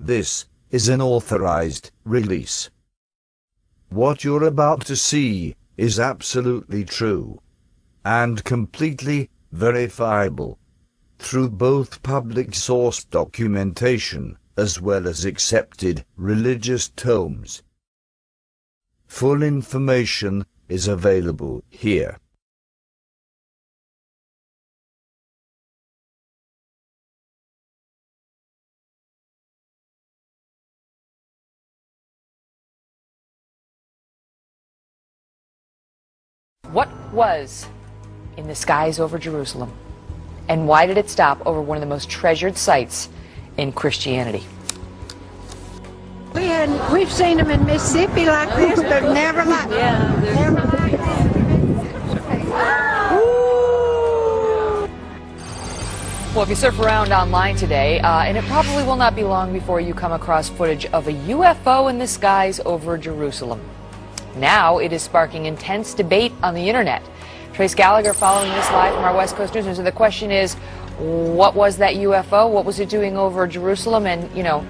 This is an authorized release. What you're about to see is absolutely true and completely verifiable through both public source documentation as well as accepted religious tomes. Full information is available here. What was in the skies over Jerusalem? And why did it stop over one of the most treasured sites in Christianity? We've seen them in Mississippi like this, but never like Well, if you surf around online today, and it probably will not be long before you come across footage of a UFO in the skies over Jerusalem. Now it is sparking intense debate on the internet. Trace Gallagher following this live from our West Coast News. So the question is, what was that UFO? What was it doing over Jerusalem? And, you know,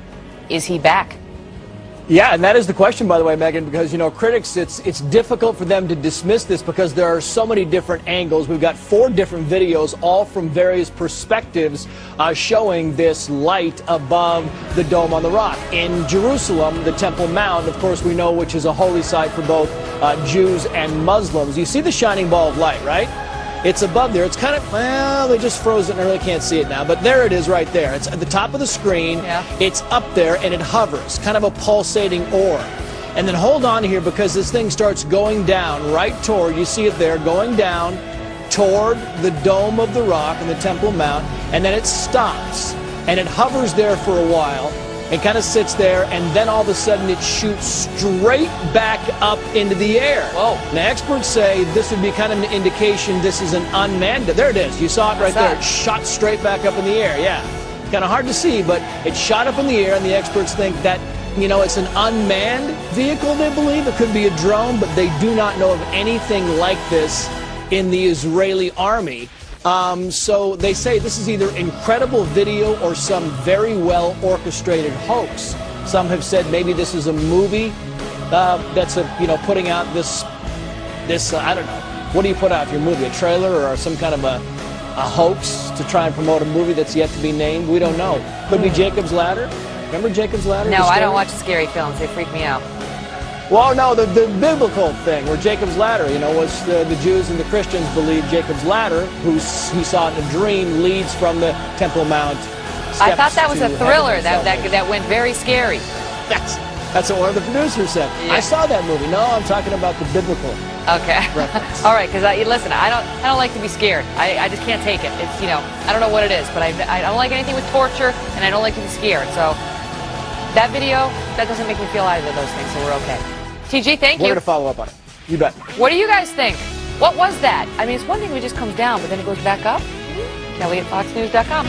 is he back? Yeah, and that is the question, by the way, Megan, because, you know, critics, it's difficult for them to dismiss this because there are so many different angles. We've got 4 different videos, all from various perspectives, showing this light above the Dome on the Rock. In Jerusalem, the Temple Mount, of course, we know, which is a holy site for both Jews and Muslims. You see the shining ball of light, right? It's above there. It's kind of, well, they just froze it and I really can't see it now. But there it is right there. It's at the top of the screen. Yeah. It's up there and it hovers, kind of a pulsating orb. And then hold on here because this thing starts going down right toward, you see it there, going down toward the Dome of the Rock and the Temple Mount. And then it stops and it hovers there for a while. It kind of sits there, and then all of a sudden it shoots straight back up into the air. Whoa. Now, experts say this would be kind of an indication this is an unmanned. There it is. You saw it right there. It shot straight back up in the air. Yeah. Kind of hard to see, but it shot up in the air, and the experts think that, you know, it's an unmanned vehicle, they believe. It could be a drone, but they do not know of anything like this in the Israeli army. So they say this is either incredible video or some very well orchestrated hoax. Some have said maybe this is a movie that's putting out this I don't know. What do you put out for your movie? A trailer or some kind of a hoax to try and promote a movie that's yet to be named? We don't know. Could be Jacob's Ladder. Remember Jacob's Ladder? No, I don't watch scary films. They freak me out. Well, no, the biblical thing, where Jacob's Ladder, you know, was the Jews and the Christians believe Jacob's Ladder, who he saw in a dream, leads from the Temple Mount. I thought that was a thriller that went very scary. That's what one of the producers said. Yeah. I saw that movie. No, I'm talking about the biblical reference. All right, because listen, I don't like to be scared. I just can't take it. It's, you know, I don't know what it is, but I don't like anything with torture, and I don't like to be scared. So that video, that doesn't make me feel either of those things, so we're okay. TG, thank you. We're going to follow up on it. You bet. What do you guys think? What was that? I mean, it's one thing if it just comes down, but then it goes back up. Kelly at FoxNews.com.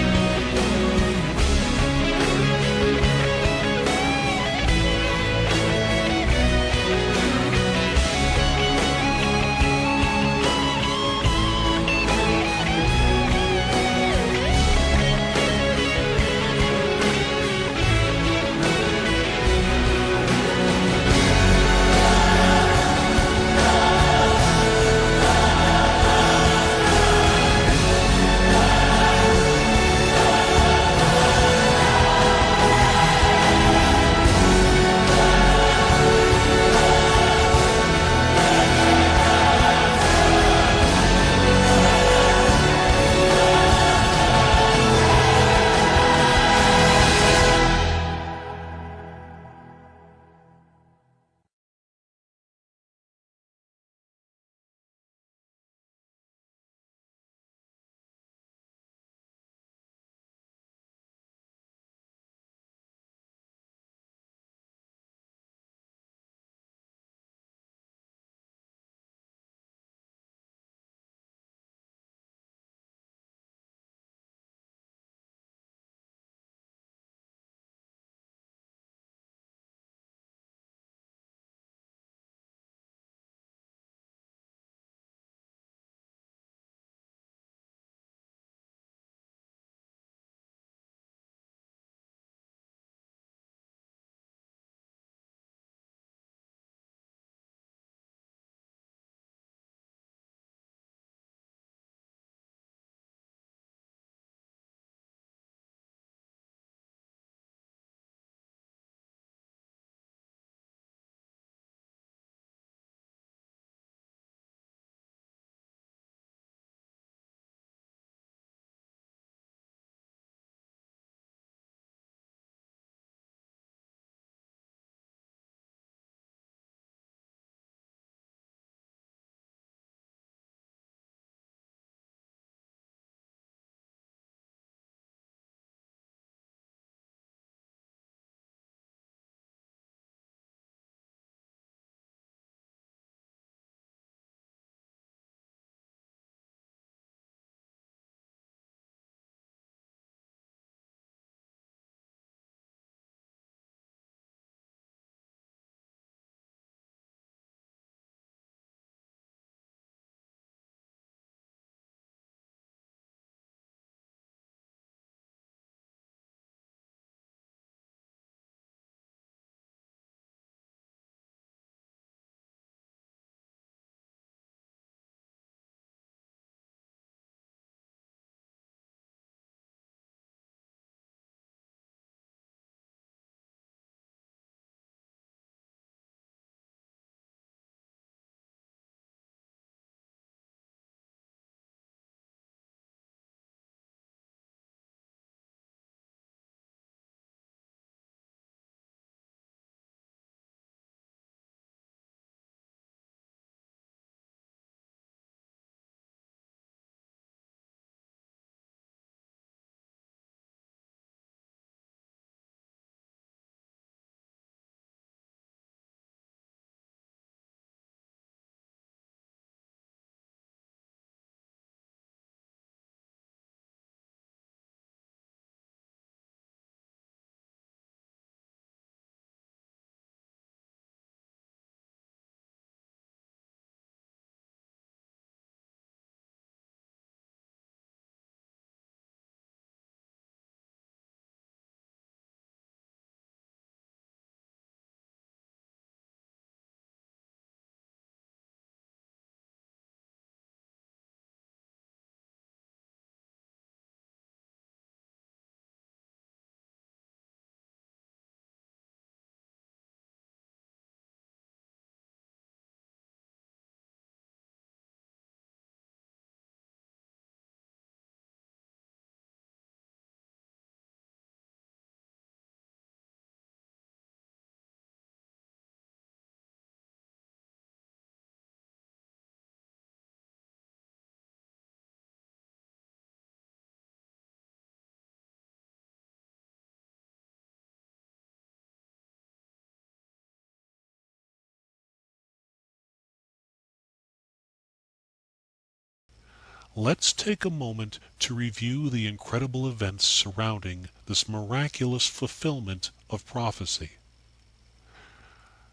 Let's take a moment to review the incredible events surrounding this miraculous fulfillment of prophecy.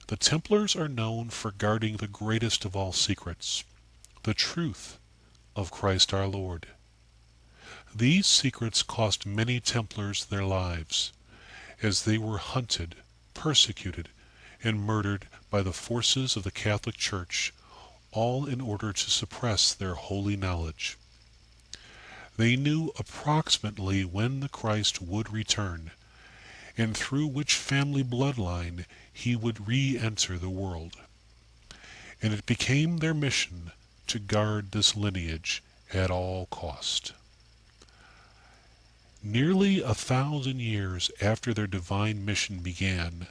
The Templars are known for guarding the greatest of all secrets, the truth of Christ our Lord. These secrets cost many Templars their lives, as they were hunted, persecuted, and murdered by the forces of the Catholic Church, all in order to suppress their holy knowledge. They knew approximately when the Christ would return, and through which family bloodline he would re-enter the world. And it became their mission to guard this lineage at all cost. Nearly 1,000 years after their divine mission began,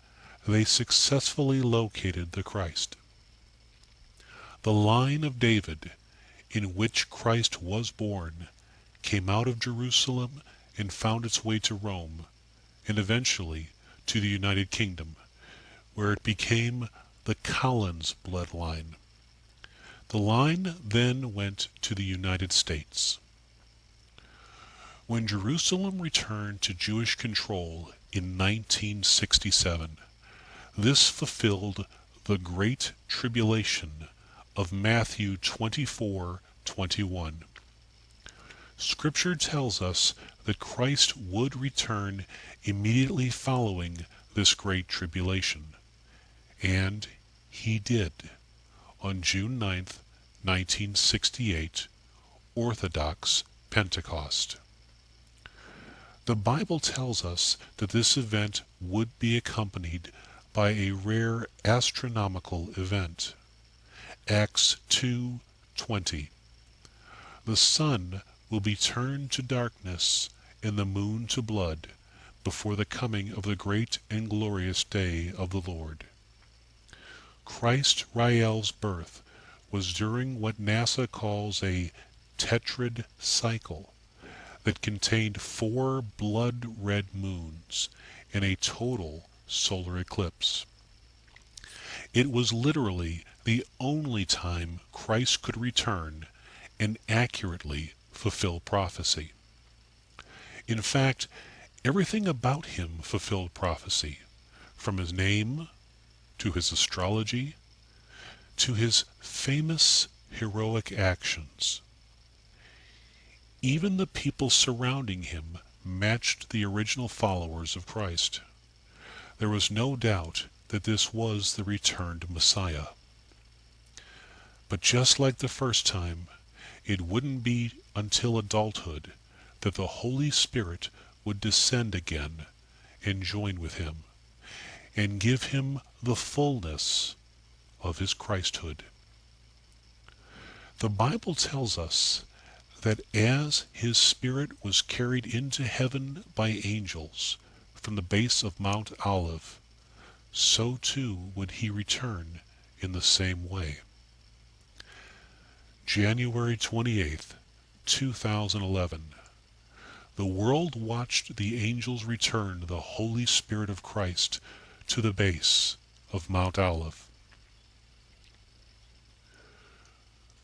they successfully located the Christ. The line of David, in which Christ was born, came out of Jerusalem and found its way to Rome, and eventually to the United Kingdom, where it became the Collins bloodline. The line then went to the United States. When Jerusalem returned to Jewish control in 1967, this fulfilled the Great Tribulation of Matthew 24:21. Scripture tells us that Christ would return immediately following this Great Tribulation, and he did on June 9th, 1968, Orthodox Pentecost. The Bible tells us that this event would be accompanied by a rare astronomical event. Acts 2:20. The sun will be turned to darkness and the moon to blood before the coming of the great and glorious day of the Lord. Christ Rael's birth was during what NASA calls a tetrad cycle that contained 4 blood-red moons and a total solar eclipse. It was literally the only time Christ could return and accurately fulfill prophecy. In fact, everything about him fulfilled prophecy, from his name to his astrology to his famous heroic actions. Even the people surrounding him matched the original followers of Christ. There was no doubt that this was the returned Messiah. But just like the first time, it wouldn't be until adulthood that the Holy Spirit would descend again and join with him, and give him the fullness of his Christhood. The Bible tells us that as his spirit was carried into heaven by angels from the base of Mount Olive, so too would he return in the same way. January 28th, 2011. The world watched the angels return the Holy Spirit of Christ to the base of Mount Olive.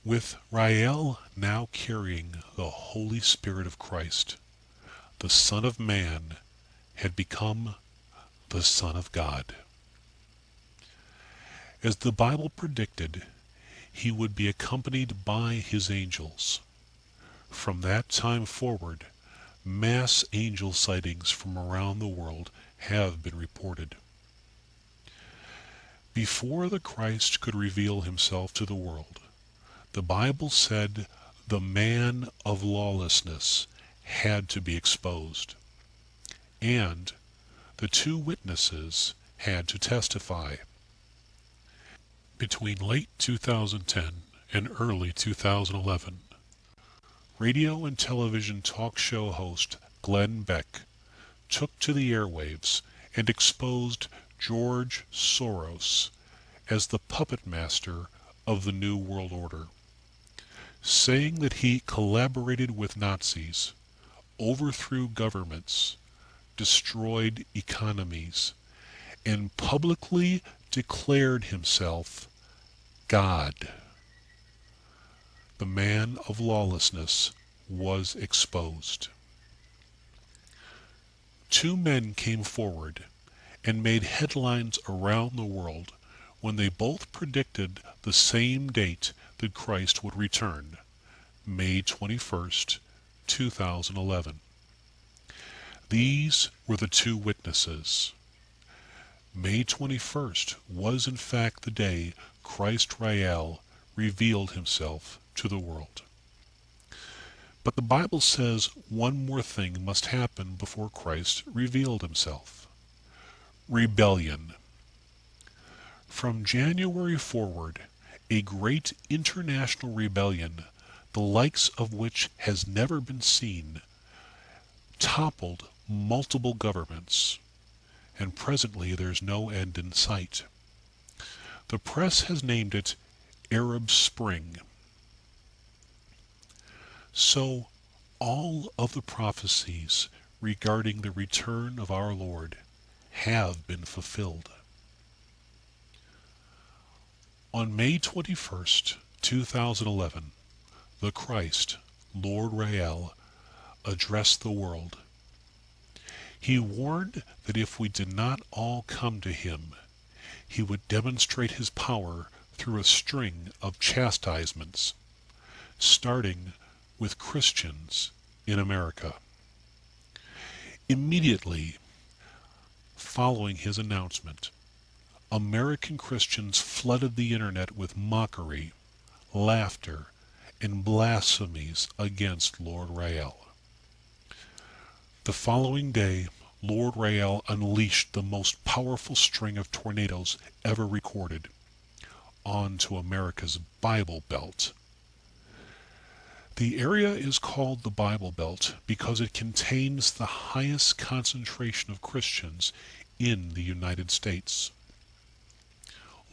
With Rael now carrying the Holy Spirit of Christ, the Son of Man had become the Son of God. As the Bible predicted, he would be accompanied by his angels. From that time forward, mass angel sightings from around the world have been reported. Before the Christ could reveal himself to the world, the Bible said the man of lawlessness had to be exposed, and the 2 witnesses had to testify. Between late 2010 and early 2011, radio and television talk show host Glenn Beck took to the airwaves and exposed George Soros as the puppet master of the New World Order, saying that he collaborated with Nazis, overthrew governments, destroyed economies, and publicly declared himself God. the man of lawlessness, was exposed. Two men came forward and made headlines around the world when they both predicted the same date that Christ would return, May 21st, 2011. These were the two witnesses. May 21st was in fact the day Extraterrestrial revealed himself to the world. But the Bible says one more thing must happen before Christ revealed himself. Rebellion. From January forward, a great international rebellion, the likes of which has never been seen, toppled multiple governments, and presently there's no end in sight. The press has named it Arab Spring. So all of the prophecies regarding the return of our Lord have been fulfilled. On May 21st, 2011, the Christ, Lord Rael, addressed the world. He warned that if we did not all come to him, he would demonstrate his power through a string of chastisements, starting with Christians in America. Immediately following his announcement, American Christians flooded the internet with mockery, laughter, and blasphemies against Lord Rael. The following day, Lord Rael unleashed the most powerful string of tornadoes ever recorded onto America's Bible Belt. The area is called the Bible Belt because it contains the highest concentration of Christians in the United States.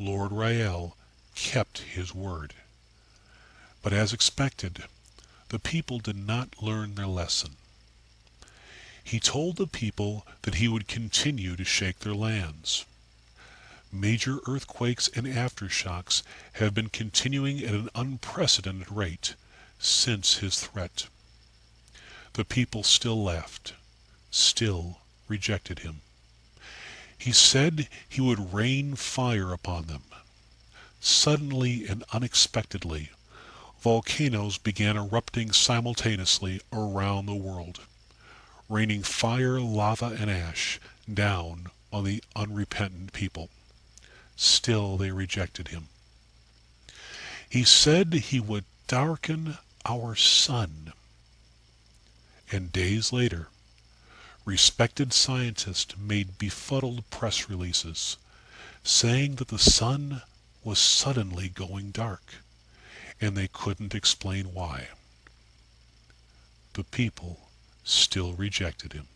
Lord Rael kept his word. But as expected, the people did not learn their lesson. He told the people that he would continue to shake their lands. Major earthquakes and aftershocks have been continuing at an unprecedented rate since his threat. The people still laughed, still rejected him. He said he would rain fire upon them. Suddenly and unexpectedly, volcanoes began erupting simultaneously around the world, raining fire, lava, and ash down on the unrepentant people. Still they rejected him. He said he would darken our sun. And days later, respected scientists made befuddled press releases saying that the sun was suddenly going dark, and they couldn't explain why. The people still rejected him.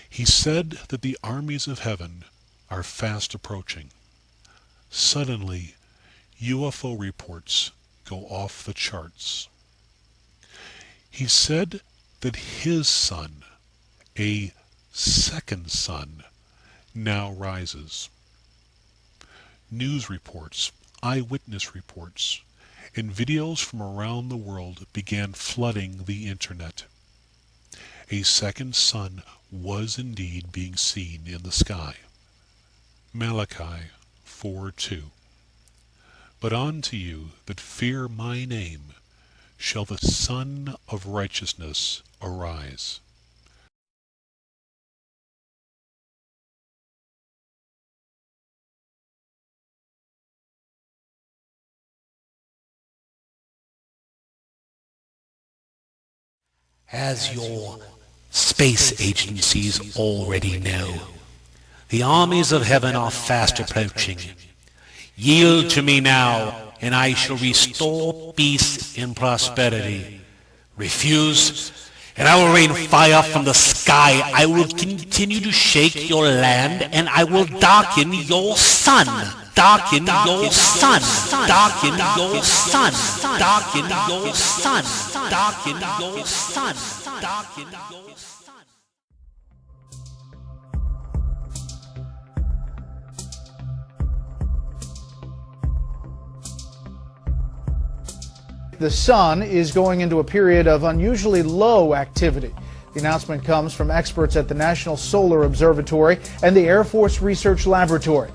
He said that the armies of heaven are fast approaching. Suddenly, UFO reports go off the charts. He said that his sun, a second sun, now rises. News reports, eyewitness reports, and videos from around the world began flooding the internet. A second sun was indeed being seen in the sky. Malachi 4:2. But unto you that fear my name shall the Sun of Righteousness arise. As your space agencies already know, the armies of heaven are fast approaching. Yield to me now, and I shall restore peace and prosperity. Refuse, and I will rain fire from the sky. I will continue to shake your land, and I will darken your sun. Darken your sun. Darken your sun. Darken your sun. Darken your sun. Darken your sun. The sun is going into a period of unusually low activity. The announcement comes from experts at the National Solar Observatory and the Air Force Research Laboratory.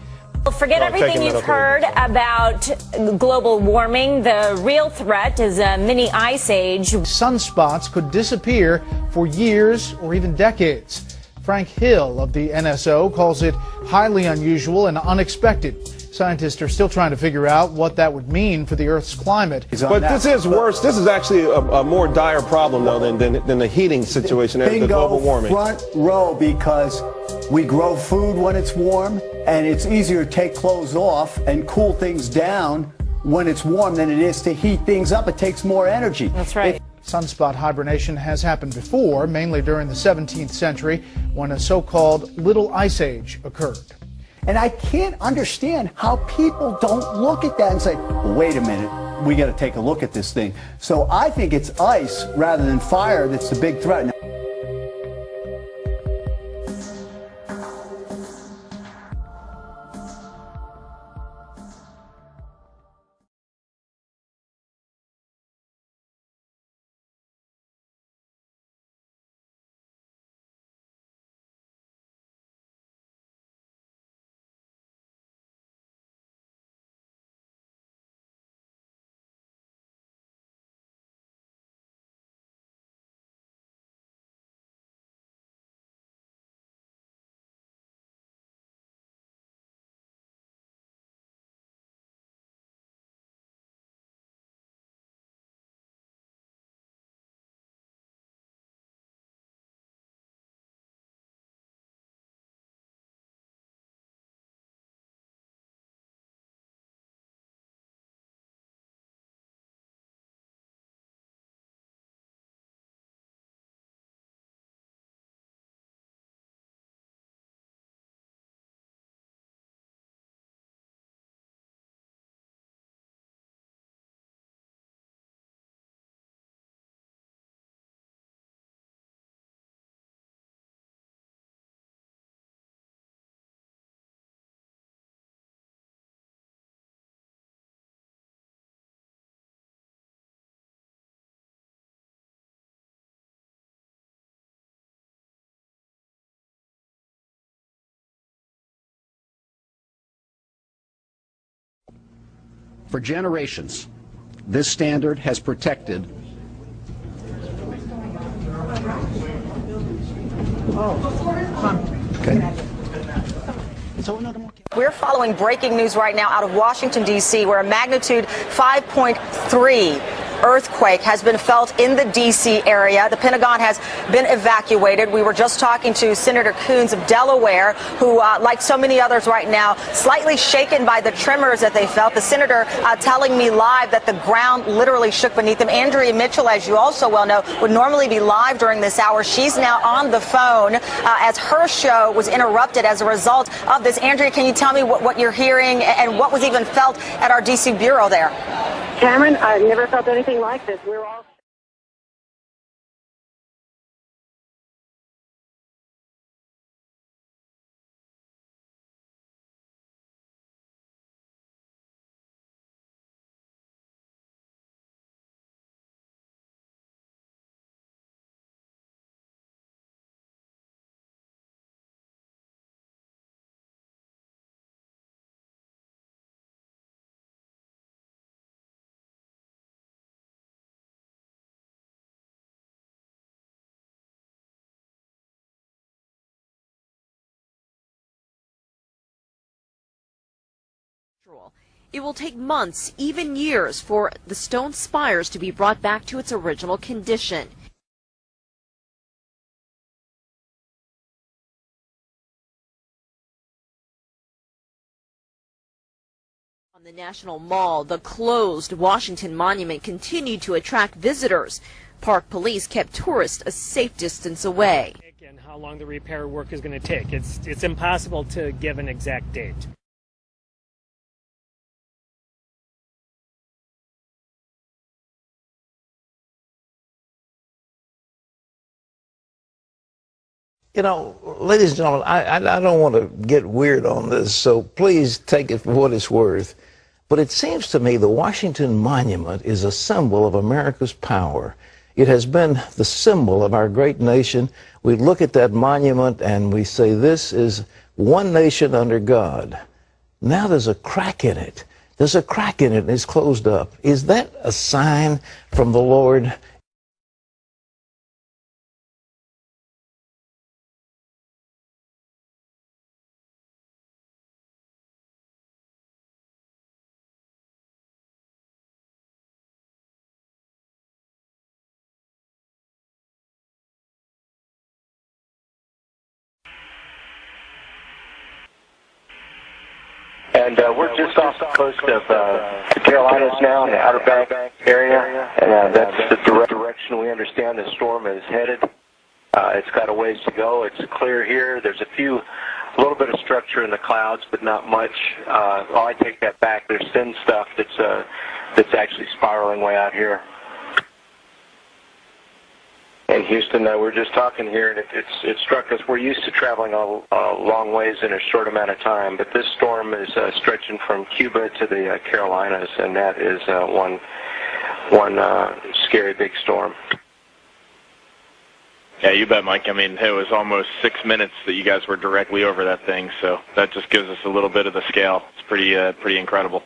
Forget everything you've heard about global warming. The real threat is a mini ice age. Sunspots could disappear for years or even decades. Frank Hill of the NSO calls it highly unusual and unexpected. Scientists are still trying to figure out what that would mean for the Earth's climate. But this is worse. This is actually a more dire problem, though, than the heating situation and the global warming. Front row, because we grow food when it's warm, and it's easier to take clothes off and cool things down when it's warm than it is to heat things up. It takes more energy. That's right. Sunspot hibernation has happened before, mainly during the 17th century, when a so-called Little Ice Age occurred. And I can't understand how people don't look at that and say, well, wait a minute, we got to take a look at this thing. So I think it's ice rather than fire that's the big threat. For generations, this standard has protected We're following breaking news right now out of Washington, D.C., where a magnitude 5.3 earthquake has been felt in the D.C. area. The Pentagon has been evacuated. We were just talking to Senator Coons of Delaware, who, like so many others right now, slightly shaken by the tremors that they felt. The senator telling me live that the ground literally shook beneath him. Andrea Mitchell, as you also well know, would normally be live during this hour. She's now on the phone as her show was interrupted as a result of this. Andrea, can you tell me what you're hearing and what was even felt at our D.C. bureau there? Cameron, I've never felt anything like this. We're all... It will take months, even years, for the stone spires to be brought back to its original condition. On the National Mall, the closed Washington Monument continued to attract visitors. Park police kept tourists a safe distance away. And how long the repair work is going to take. It's impossible to give an exact date. You know, ladies and gentlemen, I don't want to get weird on this, so please take it for what it's worth. But it seems to me the Washington Monument is a symbol of America's power. It has been the symbol of our great nation. We look at that monument and we say, this is one nation under God. Now there's a crack in it. There's a crack in it and it's closed up. Is that a sign from the Lord? And we're just off the coast of the Carolinas now, in the Outer Banks area, and that's the direction we understand the storm is headed. It's got a ways to go. It's clear here. There's a little bit of structure in the clouds, but not much. I take that back. There's thin stuff that's actually spiraling way out here. And Houston, we're just talking here, and it struck us. We're used to traveling a long ways in a short amount of time, but this storm is stretching from Cuba to the Carolinas, and that is one scary big storm. Yeah, you bet, Mike. I mean, it was almost 6 minutes that you guys were directly over that thing, so that just gives us a little bit of the scale. It's pretty incredible.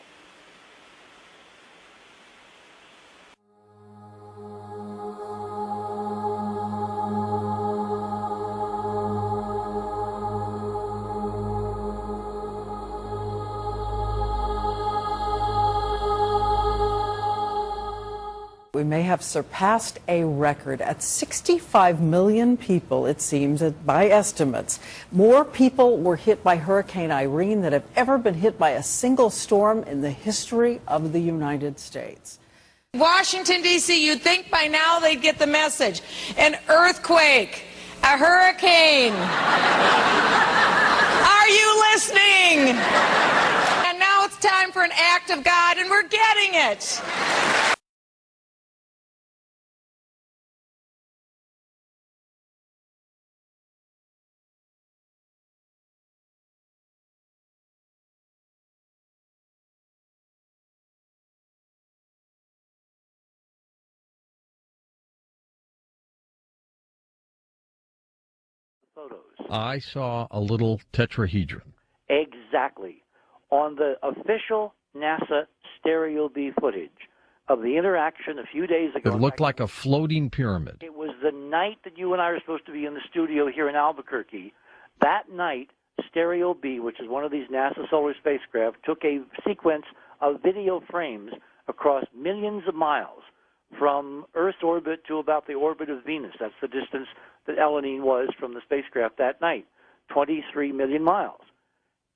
We may have surpassed a record at 65 million people, it seems, by estimates. More people were hit by Hurricane Irene than have ever been hit by a single storm in the history of the United States. Washington, D.C., you'd think by now they'd get the message. An earthquake, a hurricane. Are you listening? And now it's time for an act of God, and we're getting it. I saw a little tetrahedron. Exactly. On the official NASA stereo B footage of the interaction a few days ago. It looked like a floating pyramid. It was the night that you and I were supposed to be in the studio here in Albuquerque. That night, Stereo B, which is one of these NASA solar spacecraft, took a sequence of video frames across millions of miles from Earth's orbit to about the orbit of Venus. That's the distance that Elanine was from the spacecraft that night, 23 million miles.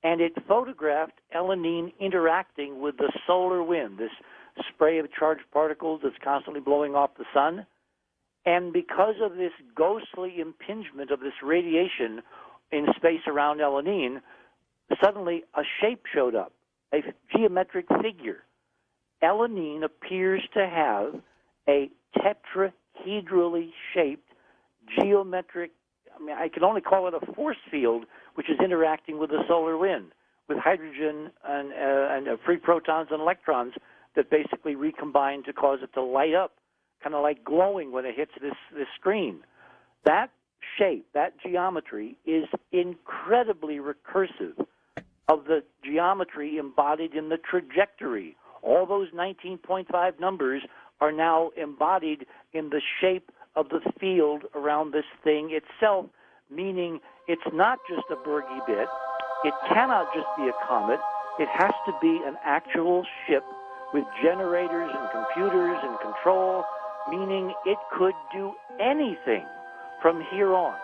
And it photographed Elanine interacting with the solar wind, this spray of charged particles that's constantly blowing off the sun. And because of this ghostly impingement of this radiation in space around Elanine, suddenly a shape showed up, a geometric figure. Elanine appears to have a tetrahedrally shaped geometric, I can only call it a force field, which is interacting with the solar wind, with hydrogen and free protons and electrons that basically recombine to cause it to light up, kind of like glowing when it hits this screen. That shape, that geometry, is incredibly recursive of the geometry embodied in the trajectory. All those 19.5 numbers are now embodied in the shape of the field around this thing itself, meaning it's not just a Bergy bit. It cannot just be a comet. It has to be an actual ship with generators and computers and control, meaning it could do anything from here on.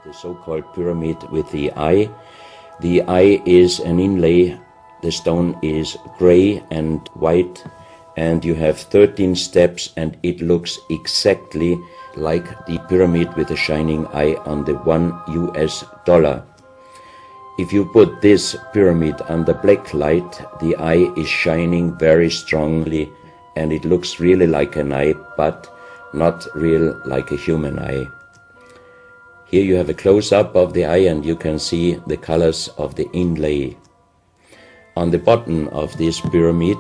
The so-called pyramid with the eye. The eye is an inlay. The stone is gray and white, and you have 13 steps, and it looks exactly like the pyramid with a shining eye on the $1. If you put this pyramid under black light, the eye is shining very strongly, and it looks really like an eye, but not real like a human eye. Here you have a close-up of the eye, and you can see the colors of the inlay. On the bottom of this pyramid,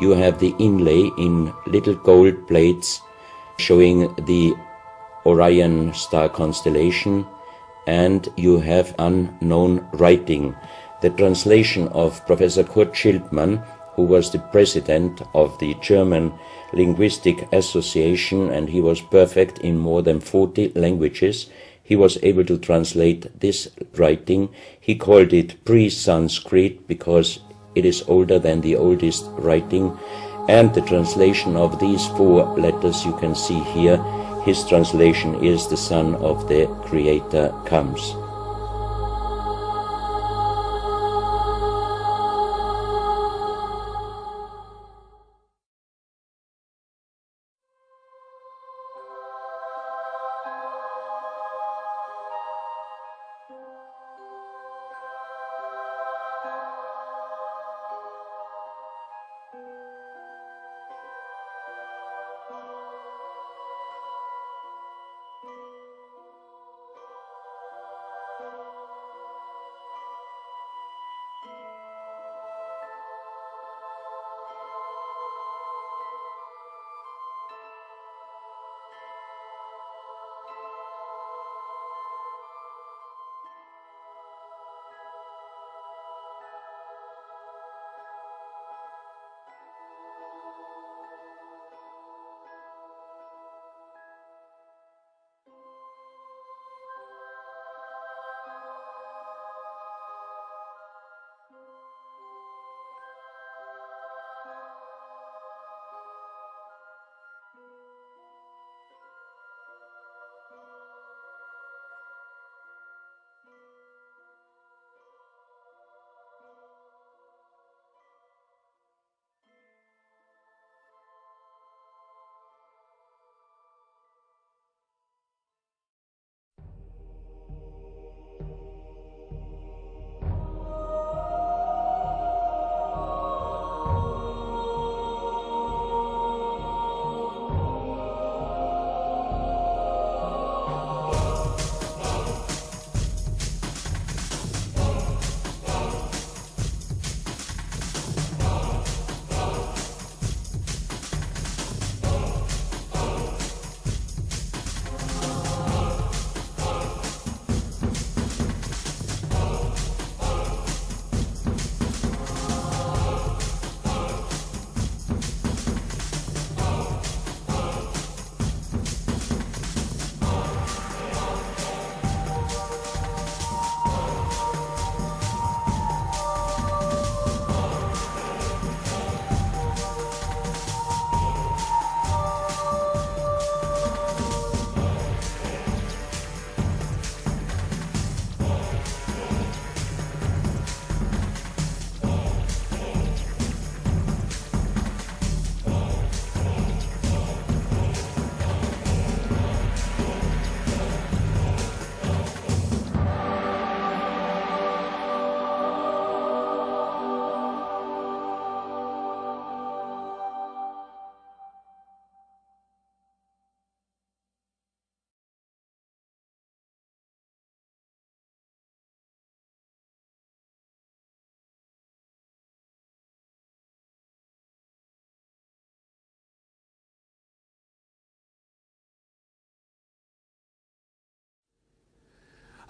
you have the inlay in little gold plates showing the Orion star constellation, and you have unknown writing. The translation of Professor Kurt Schildmann, who was the president of the German Linguistic Association, and he was perfect in more than 40 languages. He was able to translate this writing. He called it pre-Sanskrit because it is older than the oldest writing. And the translation of these 4 letters you can see here, his translation is "The Son of the Creator comes."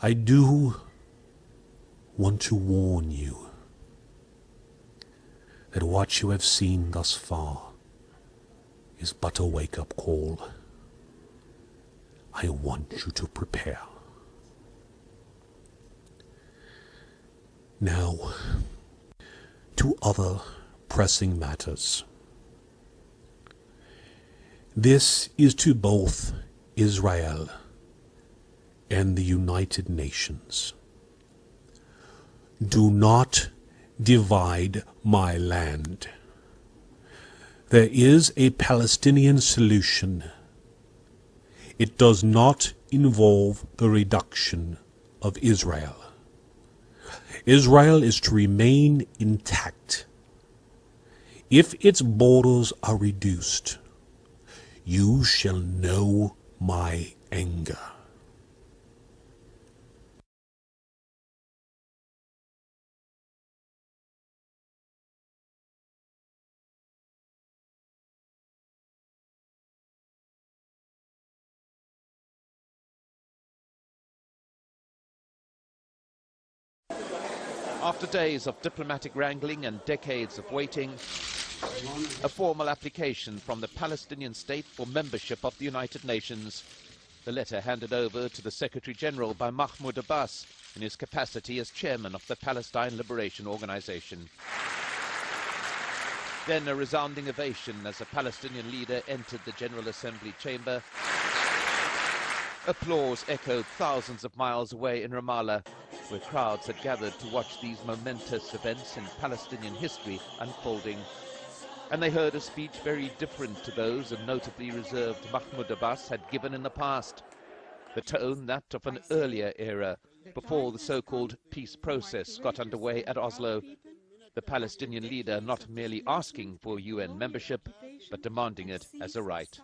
I do want to warn you that what you have seen thus far is but a wake-up call. I want you to prepare. Now, to other pressing matters. This is to both Israel and the United Nations. Do not divide my land. There is a Palestinian solution. It does not involve the reduction of Israel. Israel is to remain intact. If its borders are reduced, you shall know my anger. After days of diplomatic wrangling and decades of waiting, a formal application from the Palestinian state for membership of the United Nations. The letter handed over to the Secretary General by Mahmoud Abbas in his capacity as chairman of the Palestine Liberation Organization. Then a resounding ovation as a Palestinian leader entered the General Assembly chamber. Applause echoed thousands of miles away in Ramallah, where crowds had gathered to watch these momentous events in Palestinian history unfolding. And they heard a speech very different to those a notably reserved Mahmoud Abbas had given in the past. The tone that of an earlier era, before the so-called peace process got underway at Oslo. The Palestinian leader not merely asking for UN membership, but demanding it as a right.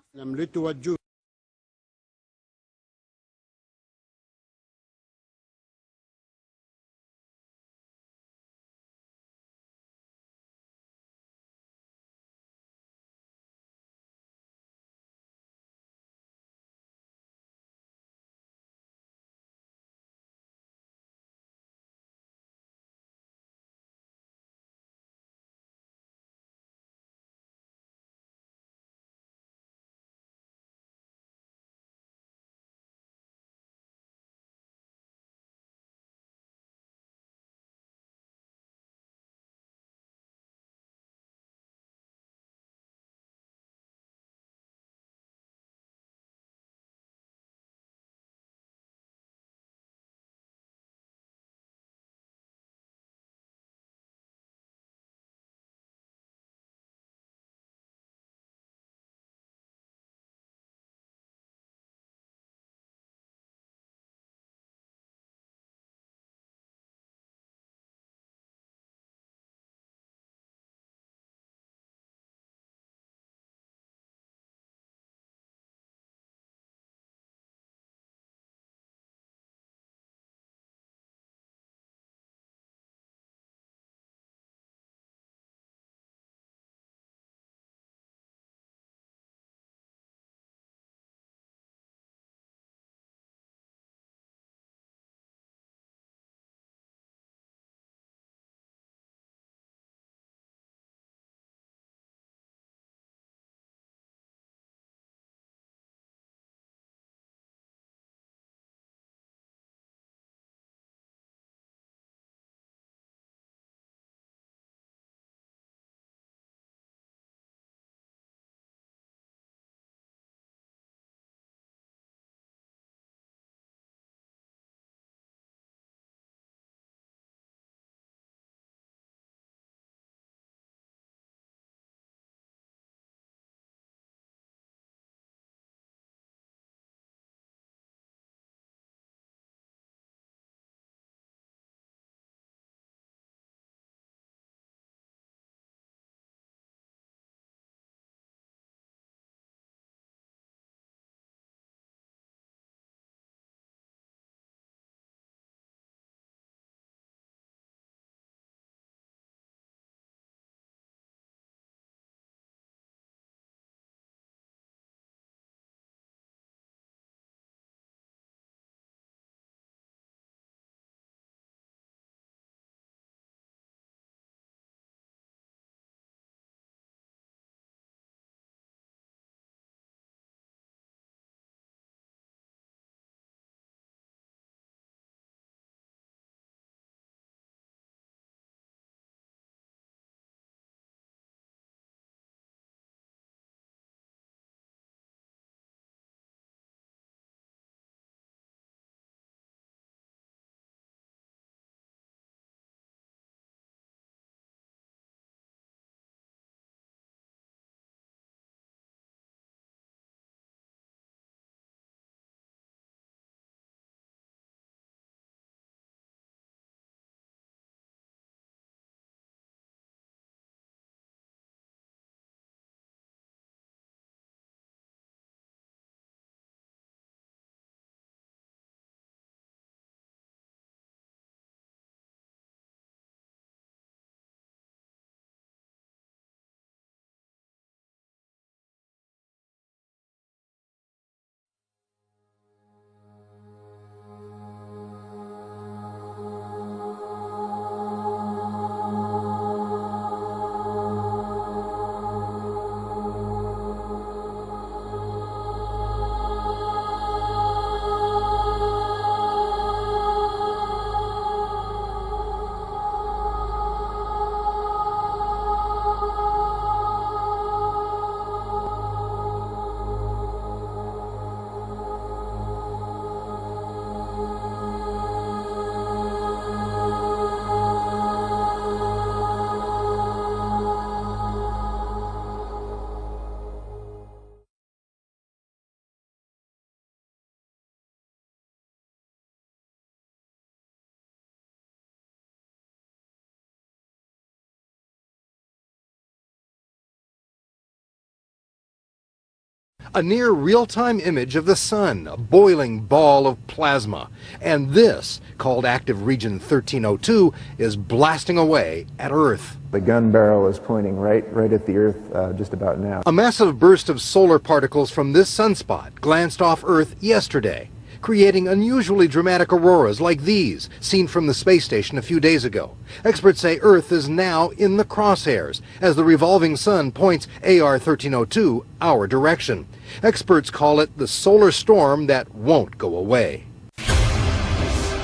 A near real-time image of the sun, a boiling ball of plasma. And this, called active region 1302, is blasting away at Earth. The gun barrel is pointing right at the Earth just about now. A massive burst of solar particles from this sunspot glanced off Earth yesterday, creating unusually dramatic auroras like these, seen from the space station a few days ago. Experts say Earth is now in the crosshairs, as the revolving sun points AR 1302 our direction. Experts call it the solar storm that won't go away.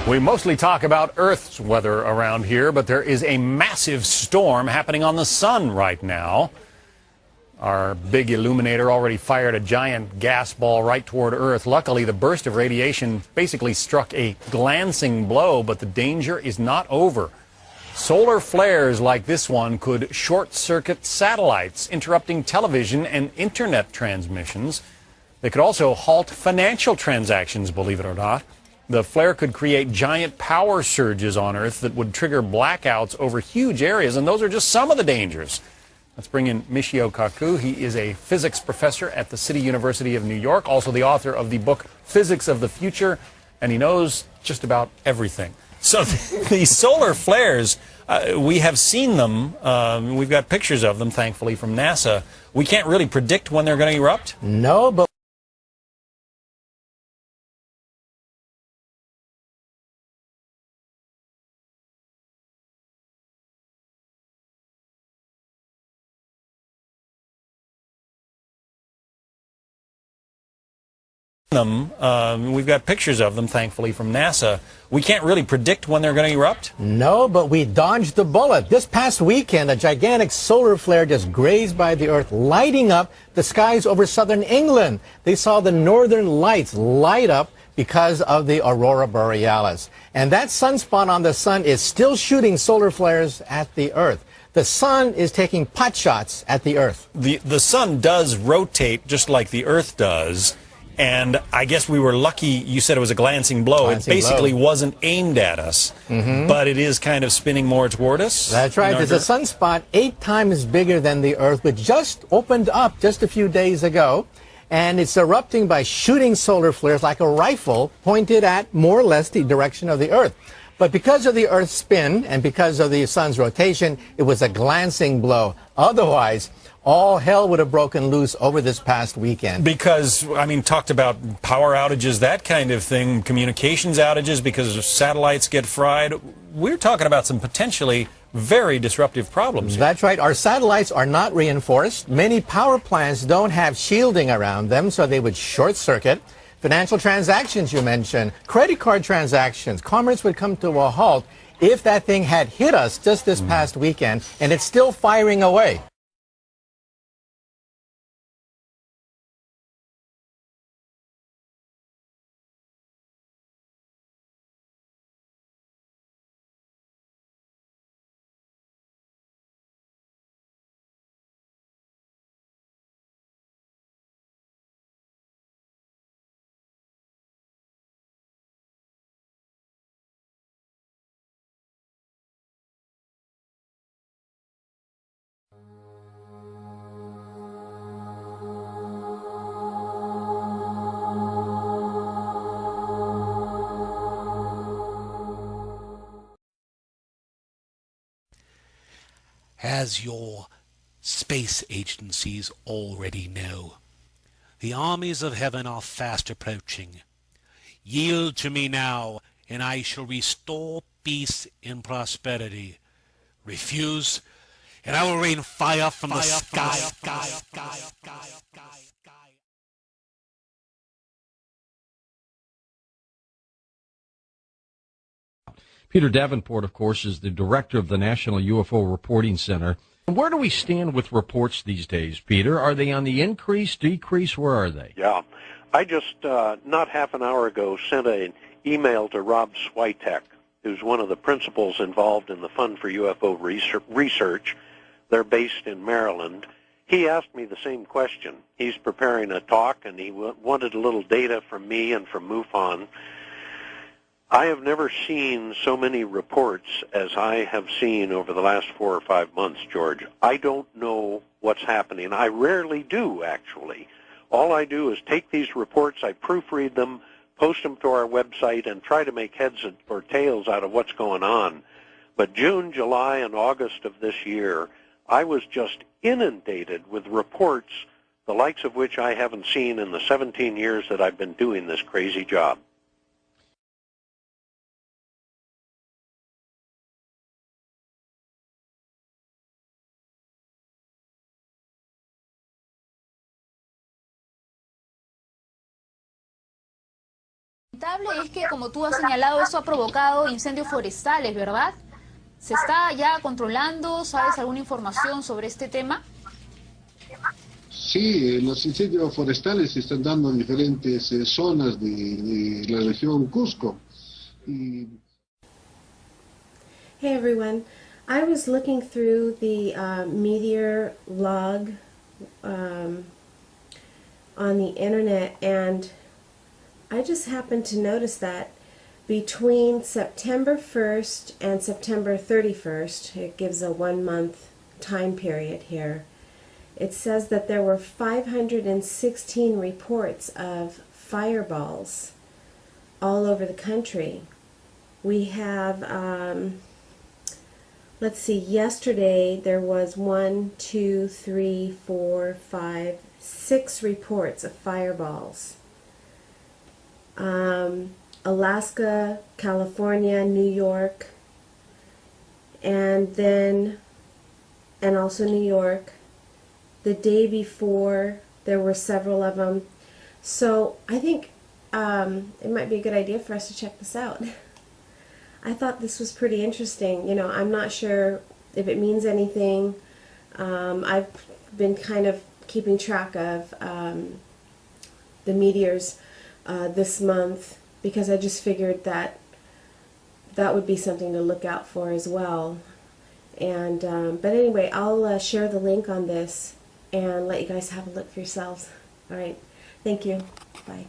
We mostly talk about Earth's weather around here, but there is a massive storm happening on the sun right now. Our big illuminator already fired a giant gas ball right toward Earth. Luckily, the burst of radiation basically struck a glancing blow, but the danger is not over. Solar flares like this one could short-circuit satellites, interrupting television and internet transmissions. They could also halt financial transactions, believe it or not. The flare could create giant power surges on Earth that would trigger blackouts over huge areas, and those are just some of the dangers. Let's bring in Michio Kaku. He is a physics professor at the City University of New York, also the author of the book Physics of the Future, and he knows just about everything. So these solar flares, we have seen them. We've got pictures of them, thankfully, from NASA. We can't really predict when they're going to erupt? No, but we've got pictures of them, thankfully, from NASA. We can't really predict when they're going to erupt? No, but we dodged the bullet. This past weekend, a gigantic solar flare just grazed by the Earth, lighting up the skies over southern England. They saw the northern lights light up because of the aurora borealis. And that sunspot on the sun is still shooting solar flares at the Earth. The sun is taking pot shots at the Earth. The sun does rotate just like the Earth does. And I guess we were lucky you said it was a glancing blow. It basically wasn't aimed at us, but it is kind of spinning more toward us. That's right. There's a sunspot 8 times bigger than the Earth, which just opened up just a few days ago. And it's erupting by shooting solar flares like a rifle pointed at more or less the direction of the Earth. But because of the Earth's spin and because of the sun's rotation, it was a glancing blow. Otherwise, all hell would have broken loose over this past weekend. Because, I mean, talked about power outages, that kind of thing, communications outages because satellites get fried. We're talking about some potentially very disruptive problems here. That's right. Our satellites are not reinforced. Many power plants don't have shielding around them, so they would short circuit. Financial transactions, you mentioned, credit card transactions, commerce would come to a halt if that thing had hit us just this past weekend, and it's still firing away. As your space agencies already know, the armies of heaven are fast approaching. Yield to me now, and I shall restore peace and prosperity. Refuse, and I will rain fire from the sky. Peter Davenport, of course, is the director of the National UFO Reporting Center. Where do we stand with reports these days, Peter? Are they on the increase, decrease? Where are they? Yeah. I just, not half an hour ago, sent an email to Rob Switek, who's one of the principals involved in the Fund for UFO Research. They're based in Maryland. He asked me the same question. He's preparing a talk, and he wanted a little data from me and from MUFON. I have never seen so many reports as I have seen over the last 4 or 5 months, George. I don't know what's happening. I rarely do, actually. All I do is take these reports, I proofread them, post them to our website, and try to make heads or tails out of what's going on. But June, July, and August of this year, I was just inundated with reports, the likes of which I haven't seen in the 17 years that I've been doing this crazy job. Lamentable es que, como tú has señalado, eso ha provocado incendios forestales, ¿verdad? ¿Se está ya controlando? ¿Sabes alguna información sobre este tema? Sí, los incendios forestales se están dando en diferentes zonas de la región Cusco. Y... Hey everyone, I was looking through the meteor log on the internet, and I just happened to notice that between September 1st and September 31st, it gives a 1-month time period here, it says that there were 516 reports of fireballs all over the country. We have, let's see, yesterday there was 6 reports of fireballs. Alaska, California, New York, and also New York. The day before, there were several of them. So I think it might be a good idea for us to check this out. I thought this was pretty interesting. You know, I'm not sure if it means anything. I've been kind of keeping track of the meteors this month, because I just figured that that would be something to look out for as well. And but anyway, I'll share the link on this and let you guys have a look for yourselves. All right, thank you. Bye.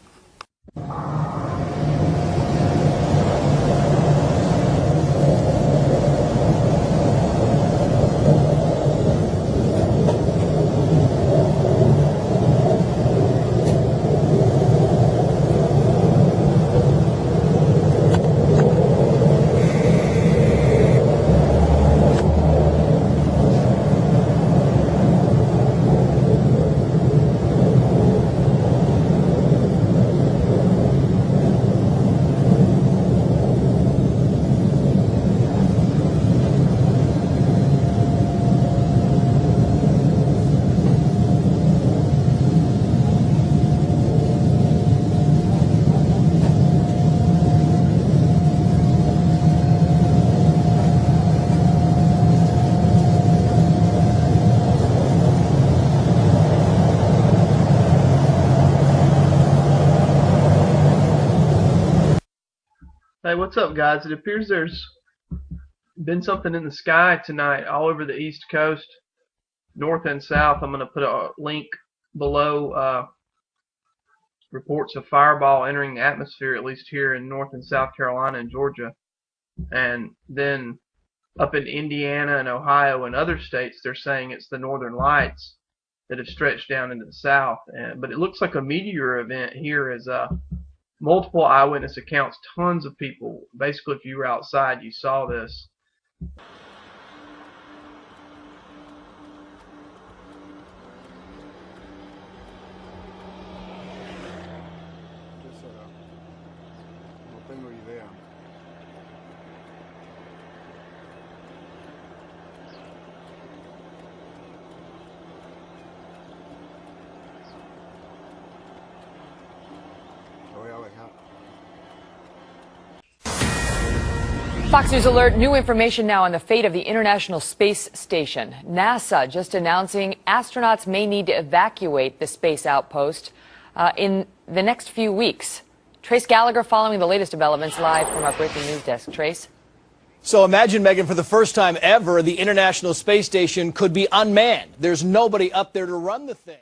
Hey, what's up, guys? It appears there's been something in the sky tonight all over the East Coast, north and south. I'm going to put a link below. Reports of fireball entering the atmosphere, at least here in North and South Carolina and Georgia. And then up in Indiana and Ohio and other states, they're saying it's the northern lights that have stretched down into the south. But it looks like a meteor event here is multiple eyewitness accounts, tons of people. Basically, if you were outside, you saw this. No tengo idea. Lo voy a dejar. Fox News Alert, new information now on the fate of the International Space Station. NASA just announcing astronauts may need to evacuate the space outpost in the next few weeks. Trace Gallagher following the latest developments live from our breaking news desk. Trace? So imagine, Megan, for the first time ever, the International Space Station could be unmanned. There's nobody up there to run the thing.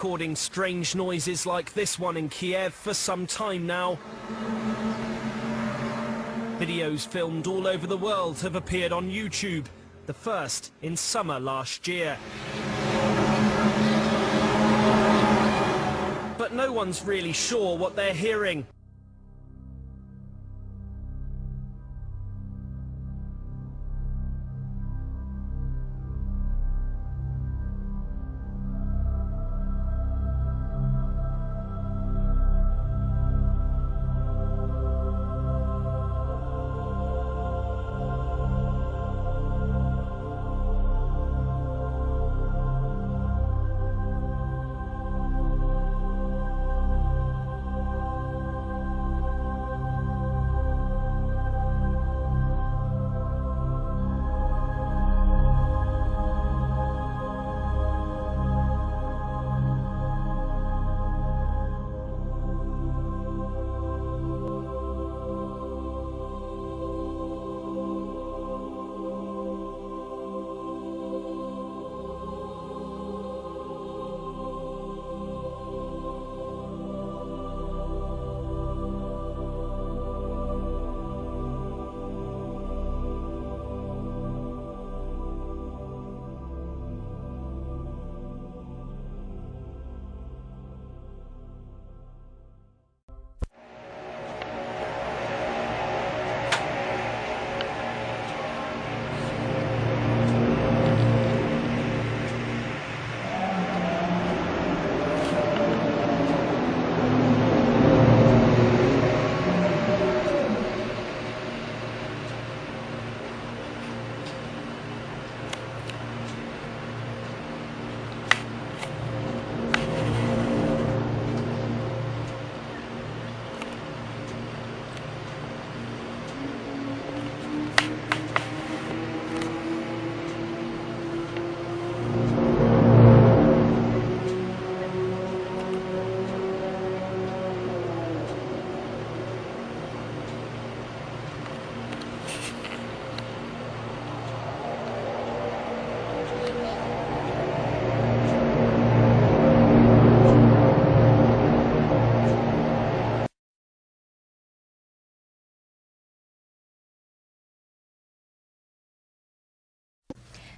recording strange noises like this one in Kiev for some time now. Videos filmed all over the world have appeared on YouTube, the first in summer last year. But no one's really sure what they're hearing.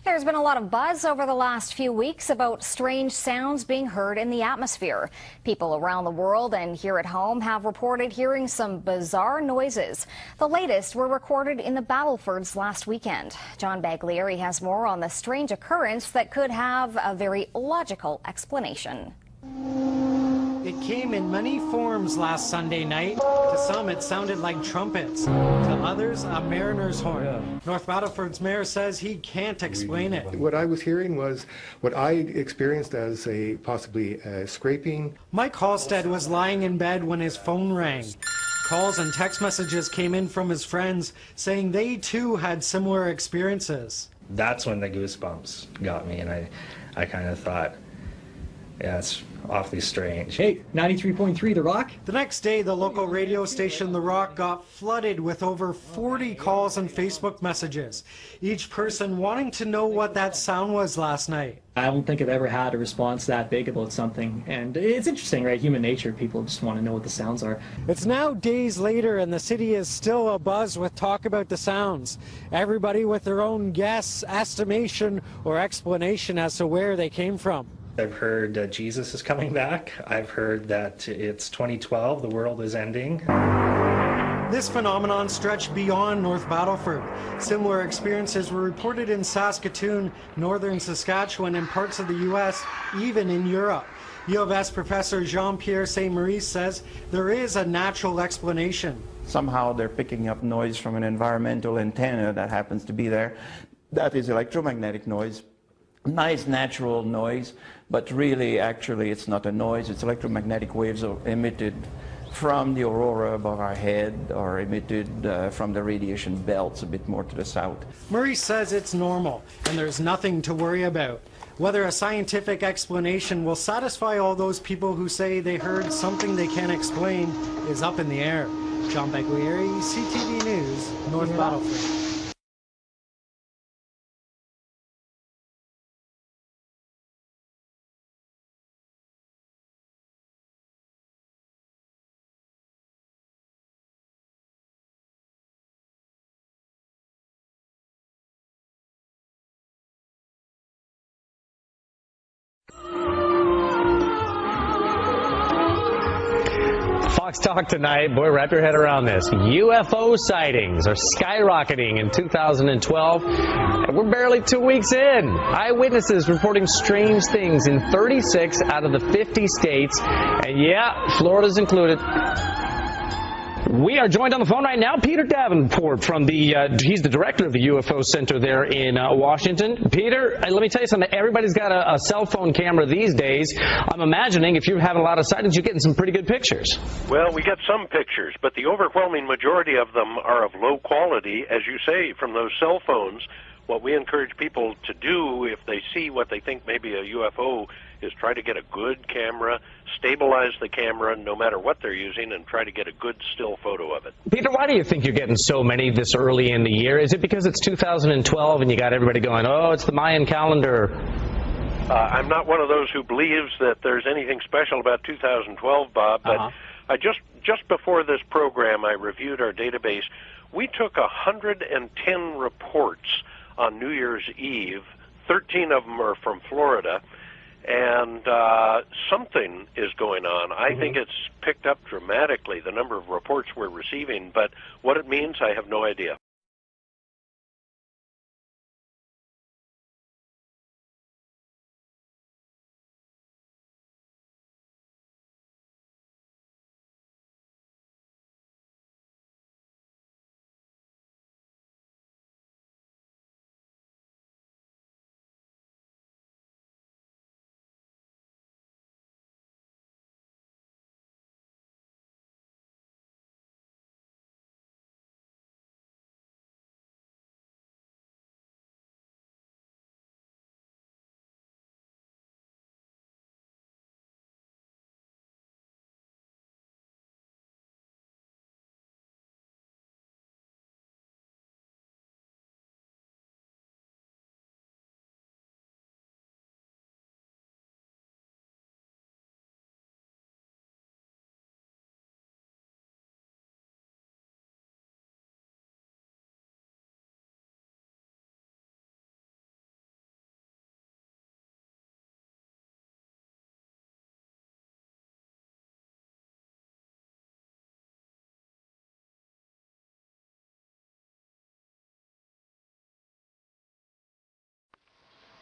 There's been a lot of buzz over the last few weeks about strange sounds being heard in the atmosphere. People around the world and here at home have reported hearing some bizarre noises. The latest were recorded in the Battlefords last weekend. John Baglieri has more on the strange occurrence that could have a very logical explanation. It came in many forms last Sunday night. To some, it sounded like trumpets. To others, a mariner's horn. North Battleford's mayor says he can't explain it. What I was hearing was what I experienced as possibly scraping. Mike Halstead was lying in bed when his phone rang. Calls and text messages came in from his friends saying they too had similar experiences. That's when the goosebumps got me, and I kind of thought, yeah, it's awfully strange. Hey, 93.3 The Rock? The next day, the local radio station The Rock got flooded with over 40 calls and Facebook messages, each person wanting to know what that sound was last night. I don't think I've ever had a response that big about something, and it's interesting, right? Human nature, people just want to know what the sounds are. It's now days later, and the city is still abuzz with talk about the sounds. Everybody with their own guess, estimation, or explanation as to where they came from. I've heard Jesus is coming back. I've heard that it's 2012, the world is ending. This phenomenon stretched beyond North Battleford. Similar experiences were reported in Saskatoon, northern Saskatchewan, and parts of the U.S., even in Europe. U of S professor Jean-Pierre Saint-Maurice says there is a natural explanation. Somehow they're picking up noise from an environmental antenna that happens to be there. That is electromagnetic noise. Nice natural noise, but really, actually, it's not a noise. It's electromagnetic waves emitted from the aurora above our head or emitted from the radiation belts a bit more to the south. Maurice says it's normal and there's nothing to worry about. Whether a scientific explanation will satisfy all those people who say they heard something they can't explain is up in the air. John Baglieri, CTV News, North Battleford. Fox Talk tonight. Boy, wrap your head around this. UFO sightings are skyrocketing in 2012. And we're barely 2 weeks in. Eyewitnesses reporting strange things in 36 out of the 50 states. And yeah, Florida's included. We are joined on the phone right now, Peter Davenport from he's the director of the UFO Center there in Washington. Peter, let me tell you something. Everybody's got a cell phone camera these days. I'm imagining if you're having a lot of sightings, you're getting some pretty good pictures. Well, we get some pictures, but the overwhelming majority of them are of low quality, as you say, from those cell phones. What we encourage people to do if they see what they think may be a UFO is try to get a good camera, stabilize the camera no matter what they're using, and try to get a good still photo of it. Peter, why do you think you're getting so many this early in the year? Is it because it's 2012 and you got everybody going, oh, it's the Mayan calendar? I'm not one of those who believes that there's anything special about 2012, Bob, but I just before this program, I reviewed our database. We took 110 reports on New Year's Eve. 13 of them are from Florida, and something is going on. I think it's picked up dramatically, the number of reports we're receiving, but what it means, I have no idea.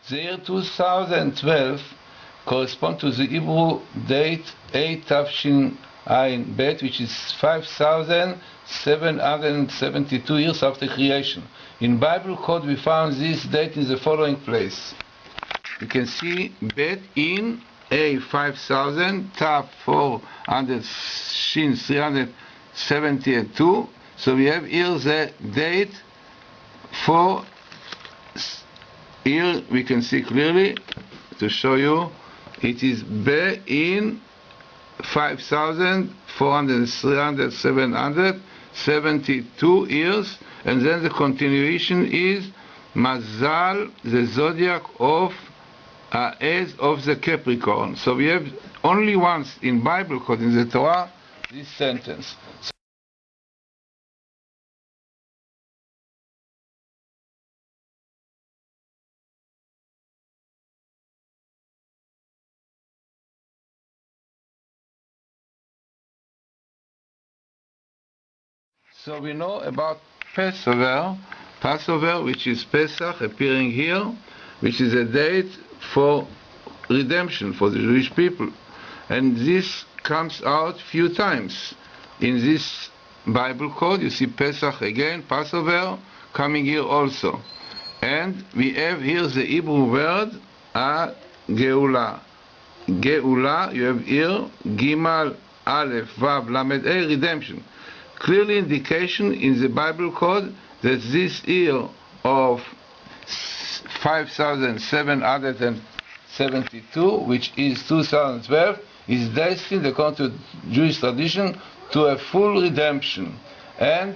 The year 2012 corresponds to the Hebrew date 8 Tafshin Ayin Bet, which is 5,772 years after creation. In Bible code, we found this date in the following place. You can see Bet in A 5,000, Taf 400, Shin 372. So we have here the date for. Here we can see clearly, to show you, it is B in 5,400, 300, 772 years, and then the continuation is Mazal, the zodiac of age of the Capricorn. So we have only once in Bible code, in the Torah, this sentence. So we know about Passover, which is Pesach, appearing here, which is a date for redemption for the Jewish people. And this comes out few times. In this Bible code, you see Pesach again, Passover, coming here also. And we have here the Hebrew word, Geula. Geula, you have here, Gimal, Aleph, Vav, Lamed, A, redemption. Clearly indication in the Bible code that this year of 5,772, which is 2012, is destined, according to Jewish tradition, to a full redemption. And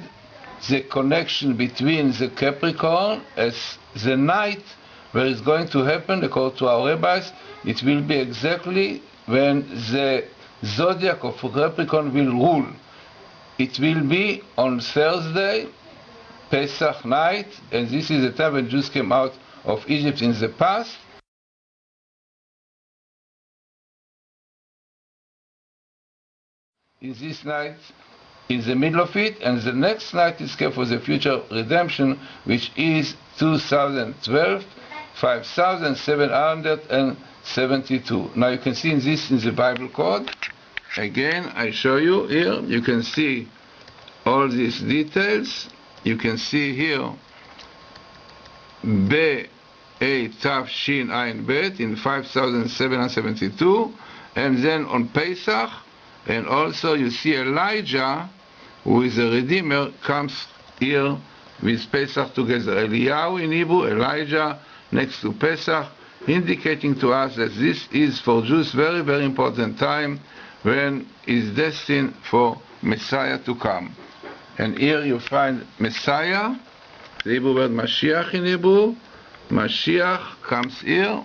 the connection between the Capricorn as the night where it's going to happen, according to our rabbis, it will be exactly when the zodiac of Capricorn will rule. It will be on Thursday, Pesach night, and this is the time when Jews came out of Egypt in the past. is this night in the middle of it, and the next night is kept for the future redemption, which is 2012, 5772. Now you can see in the Bible code. Again, I show you here. You can see all these details. You can see here B A Tav Shin Ayin Bet in 5772, and then on Pesach, and also you see Elijah, who is the Redeemer, comes here with Pesach together. Eliyahu in Hebrew, Elijah next to Pesach, indicating to us that this is for Jews very, very important time when is destined for Messiah to come. And here you find Messiah, the Hebrew word Mashiach in Hebrew. Mashiach comes here.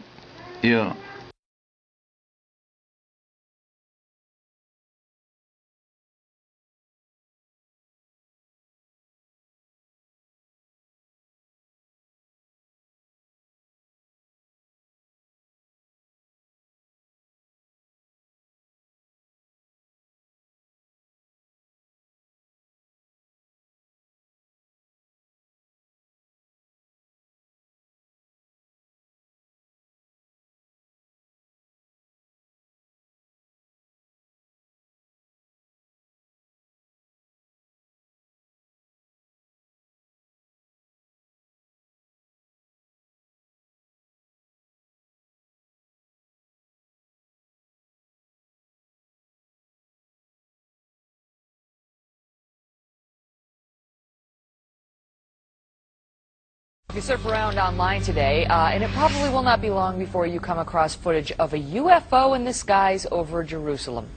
If you surf around online today, and it probably will not be long before you come across footage of a UFO in the skies over Jerusalem.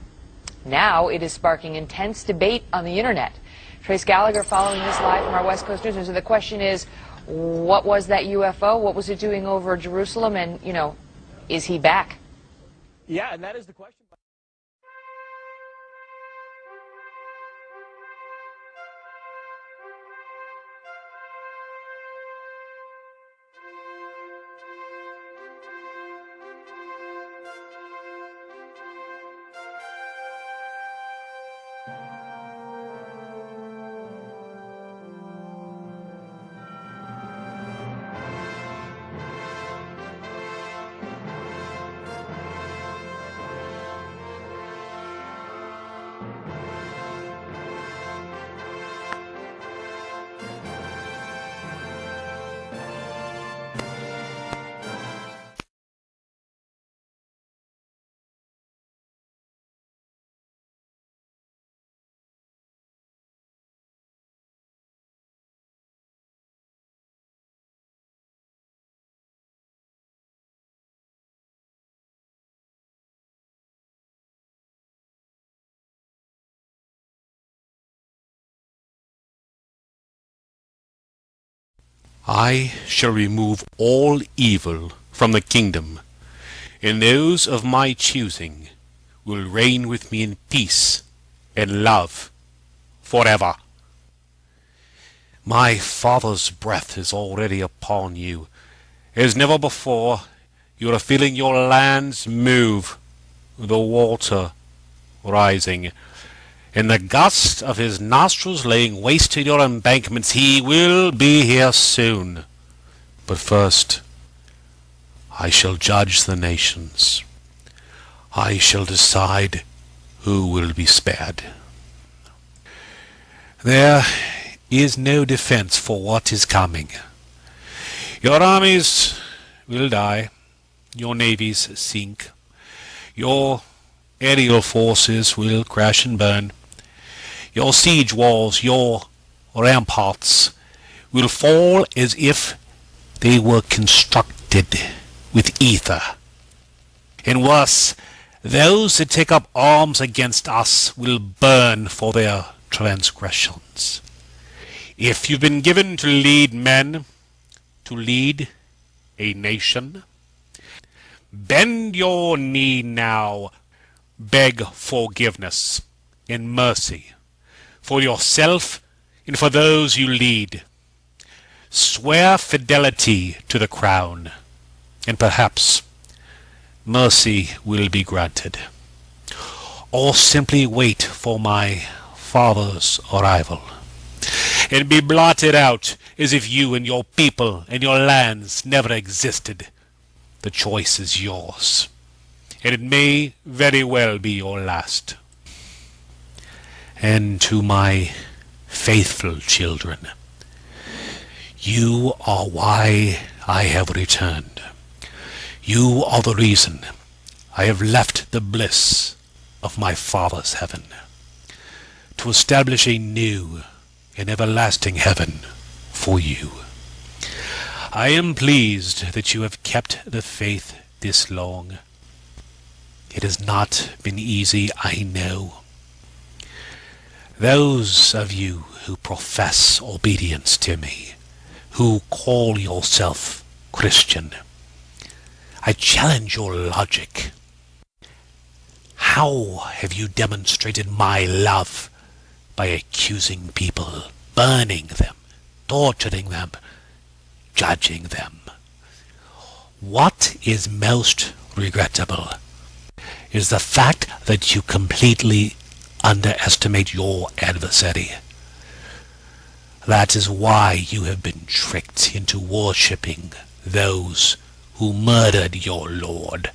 Now it is sparking intense debate on the internet. Trace Gallagher following this live from our West Coast News. So the question is, what was that UFO? What was it doing over Jerusalem? And, you know, is he back? Yeah, and that is the question. I shall remove all evil from the kingdom, and those of my choosing will reign with me in peace and love forever. My Father's breath is already upon you. As never before, you are feeling your lands move, the water rising. In the gust of his nostrils laying waste to your embankments, he will be here soon. But first, I shall judge the nations. I shall decide who will be spared. There is no defense for what is coming. Your armies will die, your navies sink, your aerial forces will crash and burn, your siege walls, your ramparts will fall as if they were constructed with ether. And worse, those that take up arms against us will burn for their transgressions. If you've been given to lead men, to lead a nation, bend your knee now, beg forgiveness and mercy for yourself and for those you lead. Swear fidelity to the crown, and perhaps mercy will be granted. or simply wait for my father's arrival, and be blotted out as if you and your people and your lands never existed. The choice is yours, and it may very well be your last. And to my faithful children, you are why I have returned. You are the reason I have left the bliss of my Father's heaven to establish a new and everlasting heaven for you. I am pleased that you have kept the faith this long. It has not been easy, I know. Those of you who profess obedience to me, who call yourself Christian, I challenge your logic. How have you demonstrated my love? By accusing people, burning them, torturing them, judging them. What is most regrettable is the fact that you completely underestimate your adversary. That is why you have been tricked into worshipping those who murdered your Lord.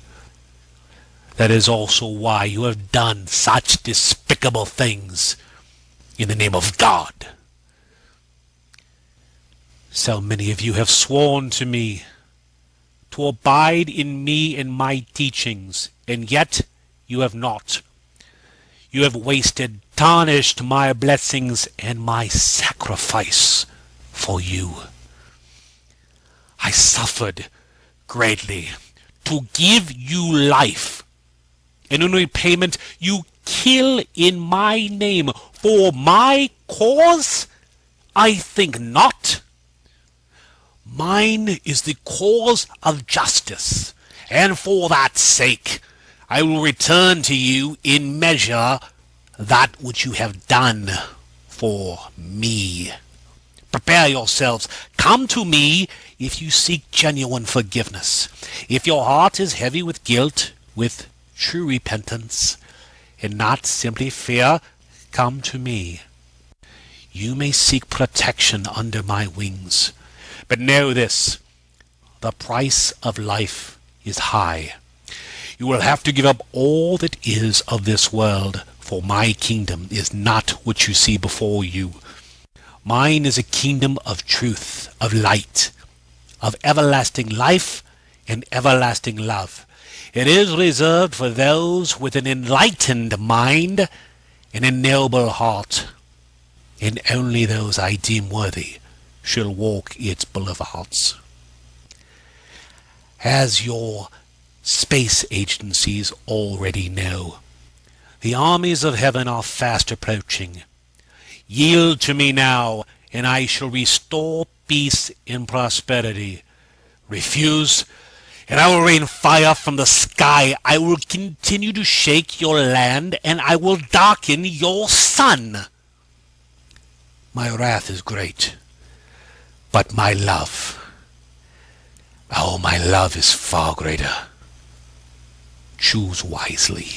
That is also why you have done such despicable things in the name of God. So many of you have sworn to me to abide in me and my teachings, and yet you have not. You have wasted, tarnished my blessings and my sacrifice for you. I suffered greatly to give you life, and in repayment you kill in my name. For my cause? I think not. Mine is the cause of justice, and for that sake I will return to you in measure that which you have done for me. Prepare yourselves. Come to me if you seek genuine forgiveness. If your heart is heavy with guilt, with true repentance, and not simply fear, come to me. You may seek protection under my wings. But know this, the price of life is high. You will have to give up all that is of this world, for my kingdom is not what you see before you. Mine is a kingdom of truth, of light, of everlasting life and everlasting love. It is reserved for those with an enlightened mind and a noble heart, and only those I deem worthy shall walk its boulevards. As your space agencies already know, the armies of heaven are fast approaching. Yield to me now, and I shall restore peace and prosperity. Refuse, and I will rain fire from the sky. I will continue to shake your land, and I will darken your sun. My wrath is great, but my love, oh, my love is far greater. Choose wisely.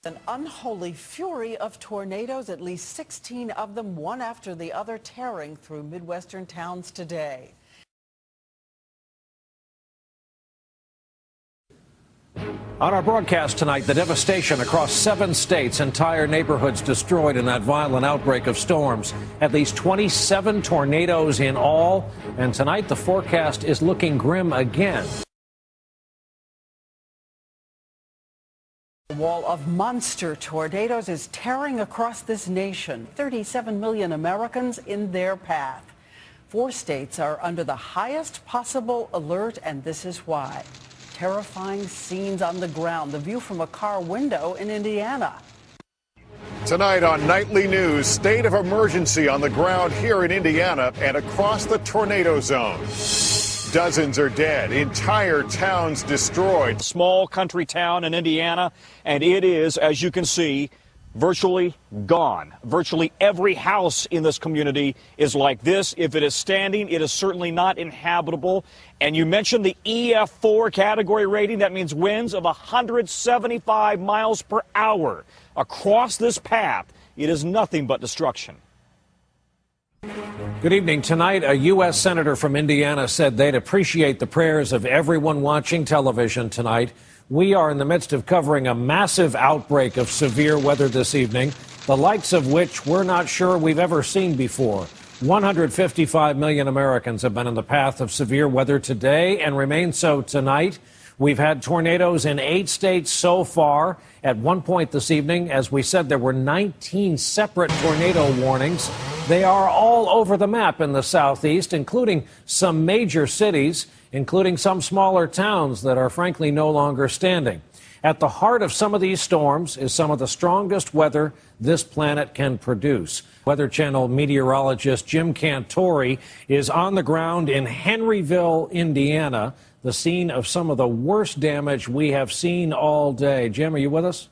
An unholy fury of tornadoes, at least 16 of them, one after the other, tearing through Midwestern towns today. On our broadcast tonight, the devastation across 7 states, entire neighborhoods destroyed in that violent outbreak of storms. At least 27 tornadoes in all, and tonight the forecast is looking grim again. A wall of monster tornadoes is tearing across this nation. 37 million Americans in their path. 4 states are under the highest possible alert, and this is why. Terrifying scenes on the ground. The view from a car window in Indiana. Tonight on Nightly News, state of emergency on the ground here in Indiana and across the tornado zone. Dozens are dead, entire towns destroyed. Small country town in Indiana, and it is, as you can see, virtually gone. Virtually every house in this community is like this. If it is standing, it is certainly not inhabitable. And you mentioned the EF4 category rating. That means winds of 175 miles per hour across this path. It is nothing but destruction. Good evening. Tonight, a U.S. senator from Indiana said they'd appreciate the prayers of everyone watching television tonight. We are in the midst of covering a massive outbreak of severe weather this evening, the likes of which we're not sure we've ever seen before. 155 million Americans have been in the path of severe weather today and remain so tonight. We've had tornadoes in 8 states so far. At one point this evening, as we said, there were 19 separate tornado warnings. They are all over the map in the southeast, including some major cities, including some smaller towns that are frankly no longer standing. At the heart of some of these storms is some of the strongest weather this planet can produce. Weather Channel meteorologist Jim Cantori is on the ground in Henryville, Indiana, the scene of some of the worst damage we have seen all day. Jim, are you with us?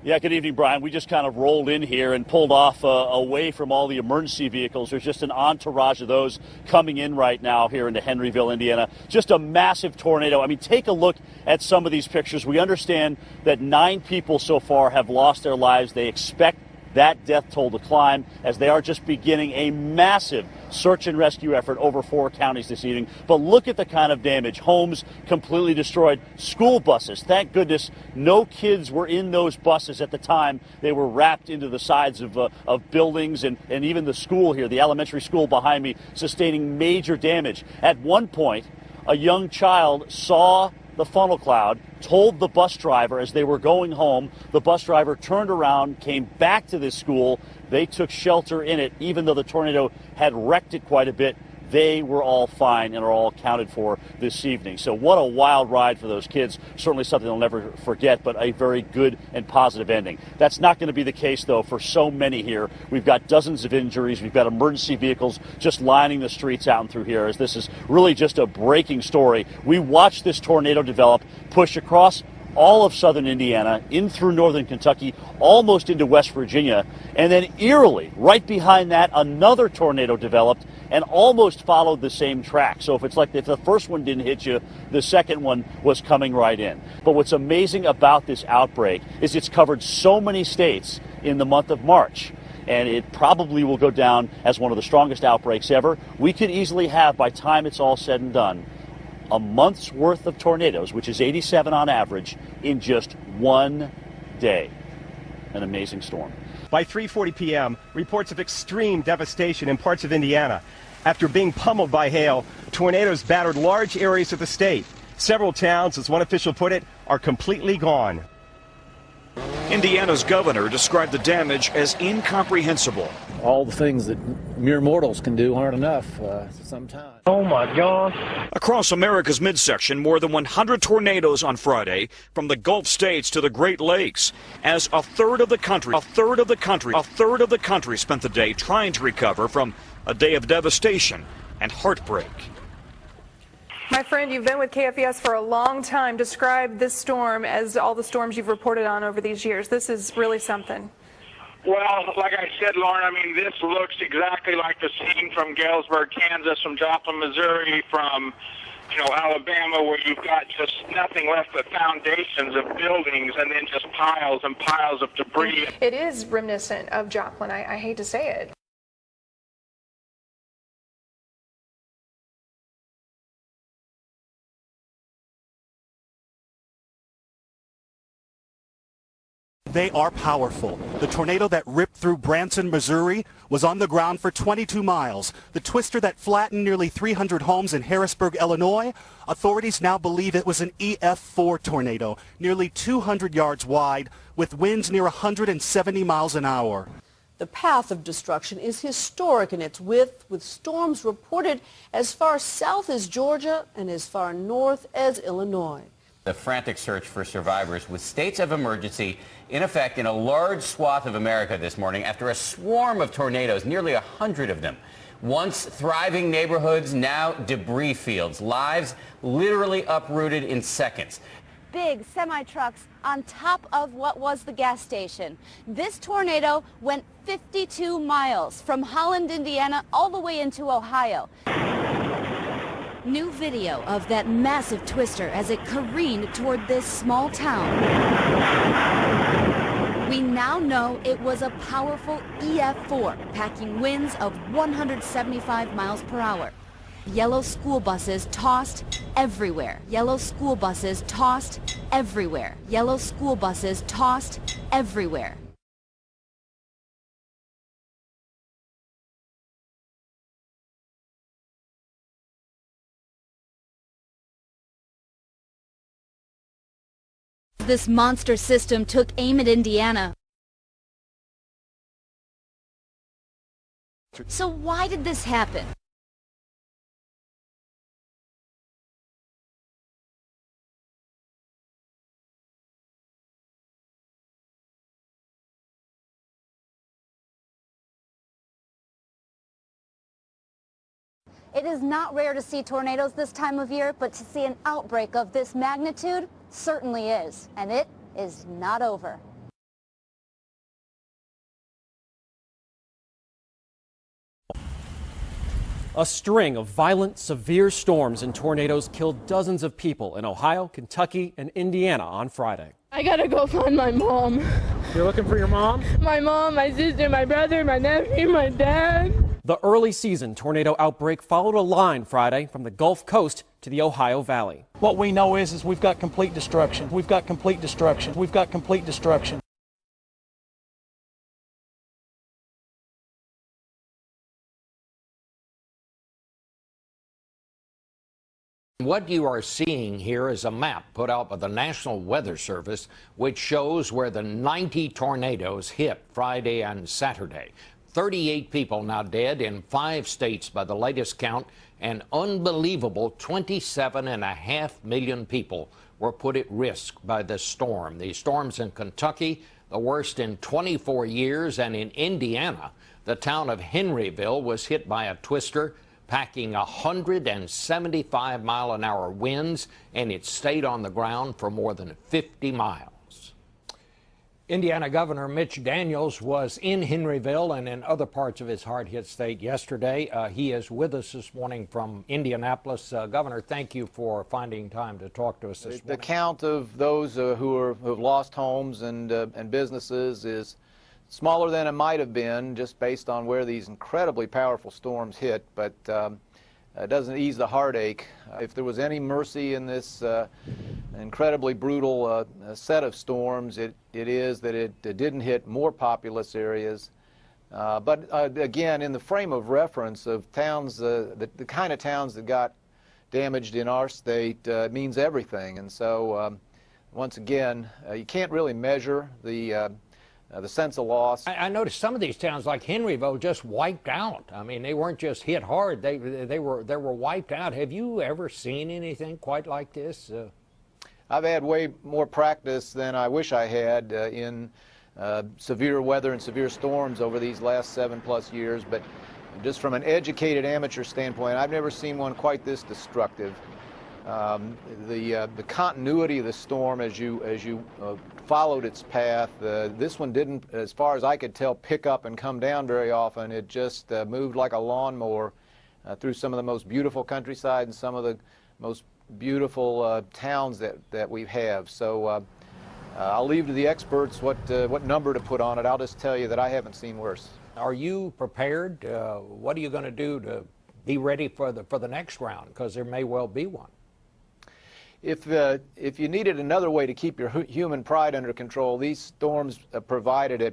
Yeah, good evening, Brian. We just kind of rolled in here and pulled off away from all the emergency vehicles. There's just an entourage of those coming in right now here into Henryville, Indiana. Just a massive tornado. I mean, take a look at some of these pictures. We understand that 9 people so far have lost their lives. They expect that death toll to climb as they are just beginning a massive search and rescue effort over 4 counties this evening. But look at the kind of damage. Homes completely destroyed. School buses, thank goodness no kids were in those buses at the time. They were wrapped into the sides of buildings, and even the school here, the elementary school behind me, sustaining major damage. At one point, a young child saw the funnel cloud, told the bus driver as they were going home. The bus driver turned around, came back to this school. They took shelter in it, even though the tornado had wrecked it quite a bit. They were all fine and are all accounted for this evening. So what a wild ride for those kids. Certainly something they'll never forget, but a very good and positive ending. That's not going to be the case, though, for so many here. We've got dozens of injuries. We've got emergency vehicles just lining the streets out and through here, as this is really just a breaking story. We watched this tornado develop, push across all of southern Indiana, in through northern Kentucky, almost into West Virginia, and then eerily, right behind that, another tornado developed and almost followed the same track. So if the first one didn't hit you, the second one was coming right in. But what's amazing about this outbreak is it's covered so many states in the month of March, and it probably will go down as one of the strongest outbreaks ever. We could easily have, by the time it's all said and done, a month's worth of tornadoes, which is 87 on average, in just one day. An amazing storm. By 3:40 p.m., reports of extreme devastation in parts of Indiana. After being pummeled by hail, tornadoes battered large areas of the state. Several towns, as one official put it, are completely gone. Indiana's governor described the damage as incomprehensible. All the things that mere mortals can do aren't enough sometimes. Oh my God. Across America's midsection, more than 100 tornadoes on Friday, from the Gulf states to the Great Lakes, as a third of the country spent the day trying to recover from a day of devastation and heartbreak. My friend, you've been with KFES for a long time. Describe this storm as all the storms you've reported on over these years. This is really something. Well, like I said, Lauren, I mean, this looks exactly like the scene from Galesburg, Kansas, from Joplin, Missouri, from Alabama, where you've got just nothing left but foundations of buildings and then just piles and piles of debris. It is reminiscent of Joplin. I hate to say it. They are powerful. The tornado that ripped through Branson, Missouri was on the ground for 22 miles. The twister that flattened nearly 300 homes in Harrisburg, Illinois, authorities now believe it was an EF4 tornado, nearly 200 yards wide, with winds near 170 miles an hour. The path of destruction is historic in its width, with storms reported as far south as Georgia and as far north as Illinois. The frantic search for survivors with states of emergency in effect in a large swath of America this morning after a swarm of tornadoes, nearly 100 of them. Once thriving neighborhoods, now debris fields, lives literally uprooted in seconds. Big semi-trucks on top of what was the gas station. This tornado went 52 miles from Holland, Indiana, all the way into Ohio. New video of that massive twister as it careened toward this small town. We now know it was a powerful EF4, packing winds of 175 miles per hour. Yellow school buses tossed everywhere. Yellow school buses tossed everywhere. Yellow school buses tossed everywhere. This monster system took aim at Indiana. So why did this happen? It is not rare to see tornadoes this time of year, but to see an outbreak of this magnitude certainly is, and it is not over. A string of violent, severe storms and tornadoes killed dozens of people in Ohio, Kentucky, and Indiana on Friday. I gotta go find my mom. You're looking for your mom? My mom, my sister, my brother, my nephew, my dad. The early season tornado outbreak followed a line Friday from the Gulf Coast to the Ohio Valley. What we know is we've got complete destruction. We've got complete destruction. We've got complete destruction. What you are seeing here is a map put out by the National Weather Service, which shows where the 90 tornadoes hit Friday and Saturday. 38 people now dead in 5 states by the latest count. An unbelievable 27.5 million people were put at risk by this storm. The storms in Kentucky, the worst in 24 years, and in Indiana, the town of Henryville was hit by a twister packing 175-mile-an-hour winds, and it stayed on the ground for more than 50 miles. Indiana Governor Mitch Daniels was in Henryville and in other parts of his hard-hit state yesterday. He is with us this morning from Indianapolis. Governor, thank you for finding time to talk to us this morning. The count of those who have lost homes and businesses is smaller than it might have been, just based on where these incredibly powerful storms hit, but it doesn't ease the heartache. If there was any mercy in this incredibly brutal set of storms, it is that it didn't hit more populous areas. But again, in the frame of reference of towns, the kind of towns that got damaged in our state means everything. And so, once again, you can't really measure the sense of loss. I noticed some of these towns, like Henryville, just wiped out. I mean, they weren't just hit hard; they were wiped out. Have you ever seen anything quite like this? I've had way more practice than I wish I had in severe weather and severe storms over these last 7+ years. But just from an educated amateur standpoint, I've never seen one quite this destructive. The continuity of the storm as you followed its path, this one didn't, as far as I could tell, pick up and come down very often. It just moved like a lawnmower through some of the most beautiful countryside and some of the most beautiful towns that we have. So I'll leave to the experts what number to put on it. I'll just tell you that I haven't seen worse. Are you prepared? What are you going to do to be ready for the next round? Because there may well be one. If you needed another way to keep your human pride under control, these storms provided it.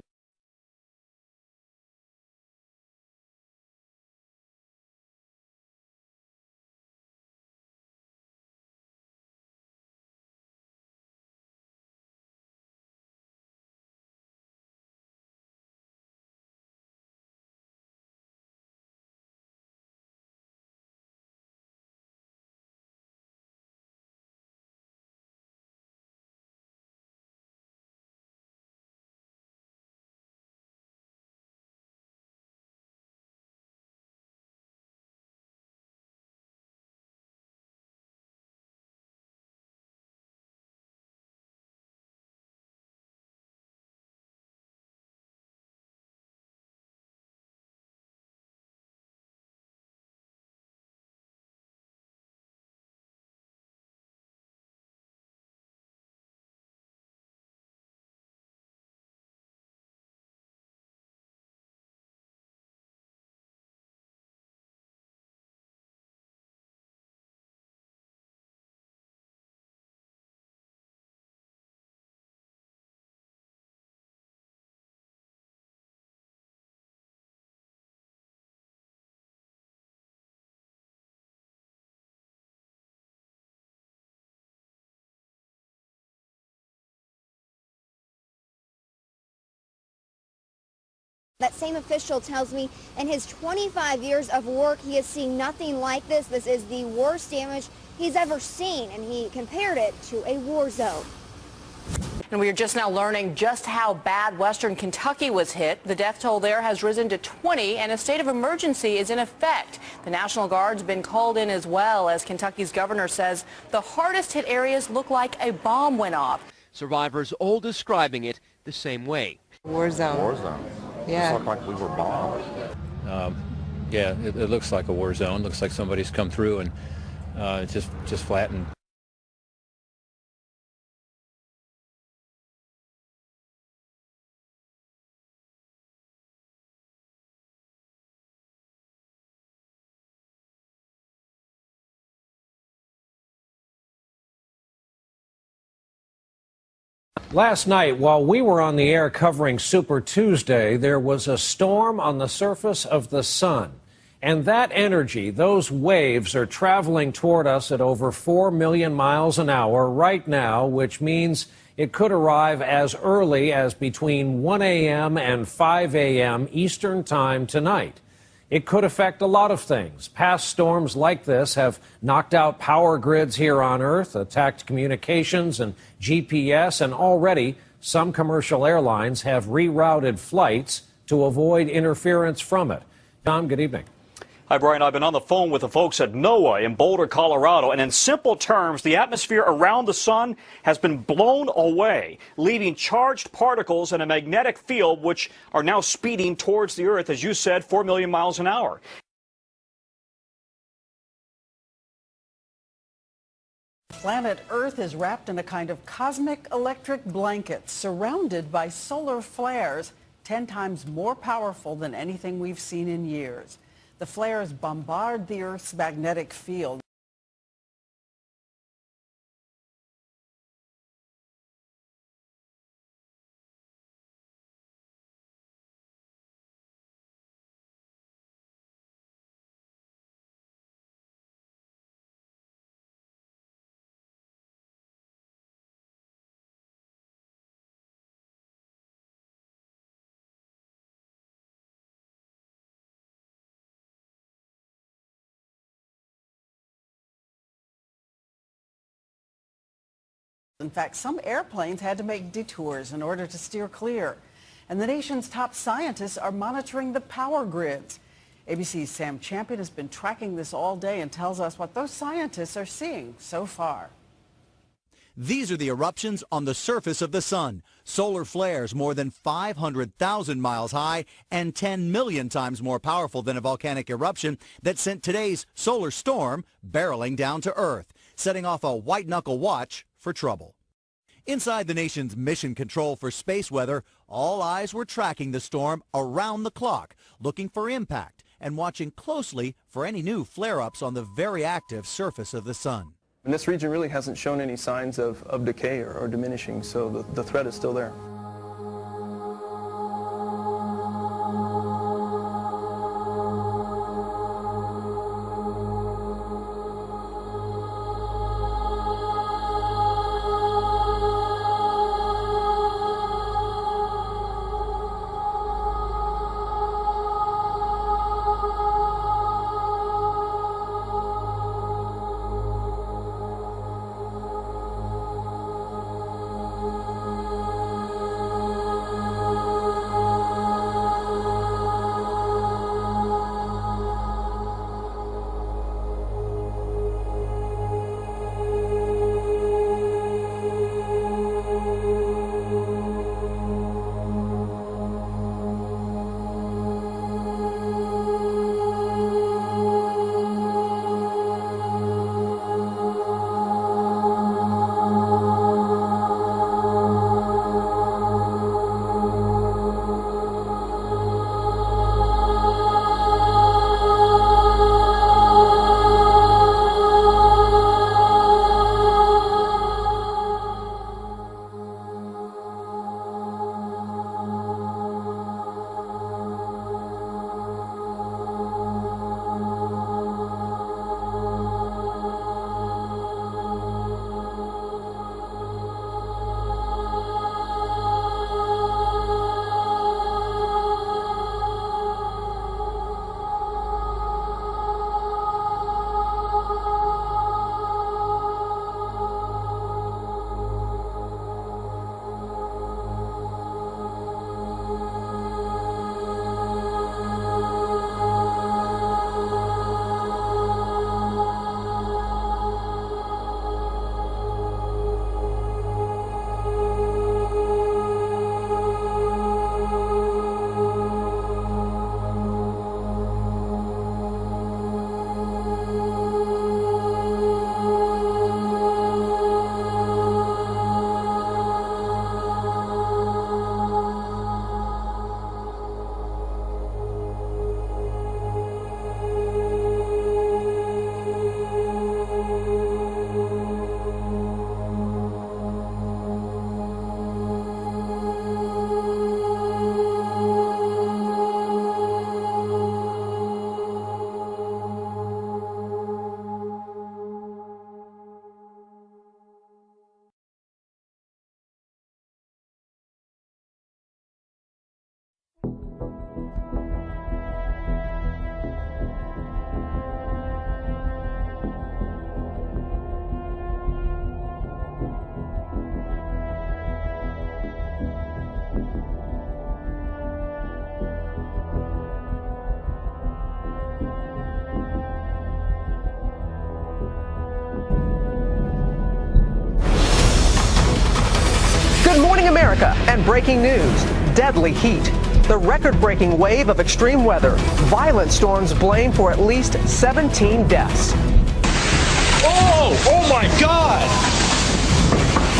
That same official tells me in his 25 years of work, he has seen nothing like this. This is the worst damage he's ever seen, and he compared it to a war zone. And we are just now learning just how bad western Kentucky was hit. The death toll there has risen to 20, and a state of emergency is in effect. The National Guard's been called in as well, as Kentucky's governor says the hardest hit areas look like a bomb went off. Survivors all describing it the same way. War zone. War zone. Yeah. It looked like we were bombed. Yeah, it looks like a war zone. Looks like somebody's come through and just flattened. Last night, while we were on the air covering Super Tuesday, there was a storm on the surface of the sun. And that energy, those waves, are traveling toward us at over 4 million miles an hour right now, which means it could arrive as early as between 1 a.m. and 5 a.m. Eastern Time tonight. It could affect a lot of things. Past storms like this have knocked out power grids here on Earth, attacked communications and GPS, and already some commercial airlines have rerouted flights to avoid interference from it. Tom, good evening. Hi, Brian. I've been on the phone with the folks at NOAA in Boulder, Colorado, and in simple terms, the atmosphere around the sun has been blown away, leaving charged particles in a magnetic field which are now speeding towards the Earth, as you said, 4 million miles an hour. Planet Earth is wrapped in a kind of cosmic electric blanket, surrounded by solar flares 10 times more powerful than anything we've seen in years. The flares bombard the Earth's magnetic field. In fact, some airplanes had to make detours in order to steer clear. And the nation's top scientists are monitoring the power grids. ABC's Sam Champion has been tracking this all day and tells us what those scientists are seeing so far. These are the eruptions on the surface of the sun. Solar flares more than 500,000 miles high and 10 million times more powerful than a volcanic eruption that sent today's solar storm barreling down to Earth. setting off a white-knuckle watch for trouble. Inside the nation's mission control for space weather, all eyes were tracking the storm around the clock, looking for impact and watching closely for any new flare-ups on the very active surface of the sun. And this region really hasn't shown any signs of decay or diminishing, so the threat is still there. Good morning, America, and breaking news. Deadly heat. The record-breaking wave of extreme weather. Violent storms blamed for at least 17 deaths. Oh my God!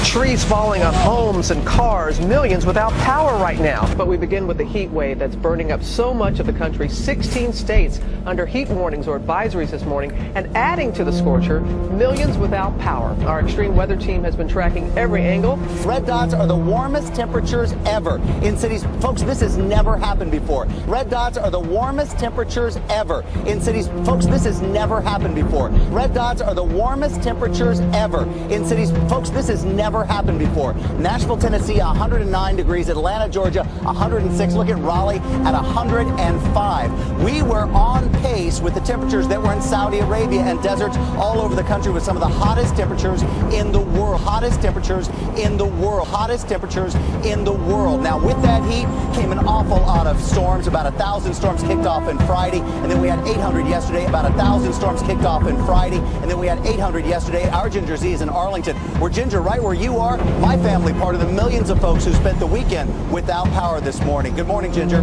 Trees falling on homes and cars, millions without power right now. But we begin with the heat wave that's burning up so much of the country. 16 states under heat warnings or advisories this morning, and adding to the scorcher, millions without power. Our extreme weather team has been tracking every angle. Red dots are the warmest temperatures ever in cities. Folks, this has never happened before. Red dots are the warmest temperatures ever in cities. Folks, this has never happened before. Red dots are the warmest temperatures ever in cities. Folks, this has never happened before. Nashville, Tennessee, 109 degrees. Atlanta, Georgia, 106. Look at Raleigh at 105. We were on pace with the temperatures that were in Saudi Arabia and deserts all over the country with some of the hottest temperatures in the world. Hottest temperatures in the world. Hottest temperatures in the world. Now, with that heat came an awful lot of storms. About 1,000 storms kicked off on Friday, and then we had 800 yesterday. About 1,000 storms kicked off on Friday, and then we had 800 yesterday. Our Ginger Z is in Arlington. We're Ginger, right where you are. My family, part of the millions of folks who spent the weekend without power this morning. Good morning, Ginger.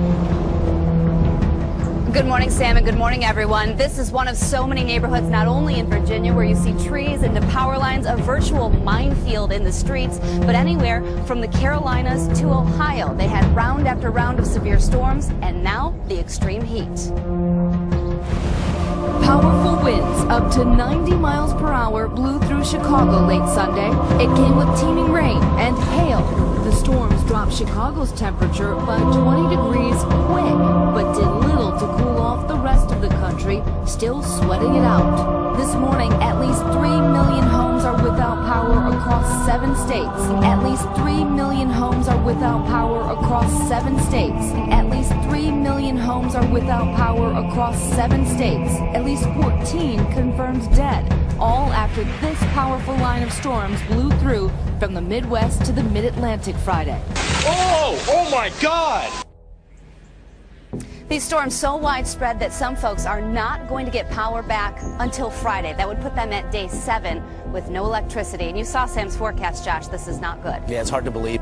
Good morning, Sam, and good morning, everyone. This is one of so many neighborhoods, not only in Virginia, where you see trees and the power lines, a virtual minefield in the streets, but anywhere from the Carolinas to Ohio. They had round after round of severe storms, and now the extreme heat. Powerful winds up to 90 miles per hour blew through Chicago late Sunday. It came with teeming rain and hail. The storms dropped Chicago's temperature by 20 degrees quick, but did little to cool off the rest of the country, still sweating it out. This morning, at least 3 million homes are without power across 7 states. At least 3 million homes are without power across 7 states. At least 3 million homes are without power across 7 states. At least 14 confirmed dead, all after this powerful line of storms blew through from the Midwest to the Mid-Atlantic Friday. Oh my God! These storms so widespread that some folks are not going to get power back until Friday. That would put them at day 7 with no electricity. And you saw Sam's forecast, Josh. This is not good. Yeah, it's hard to believe.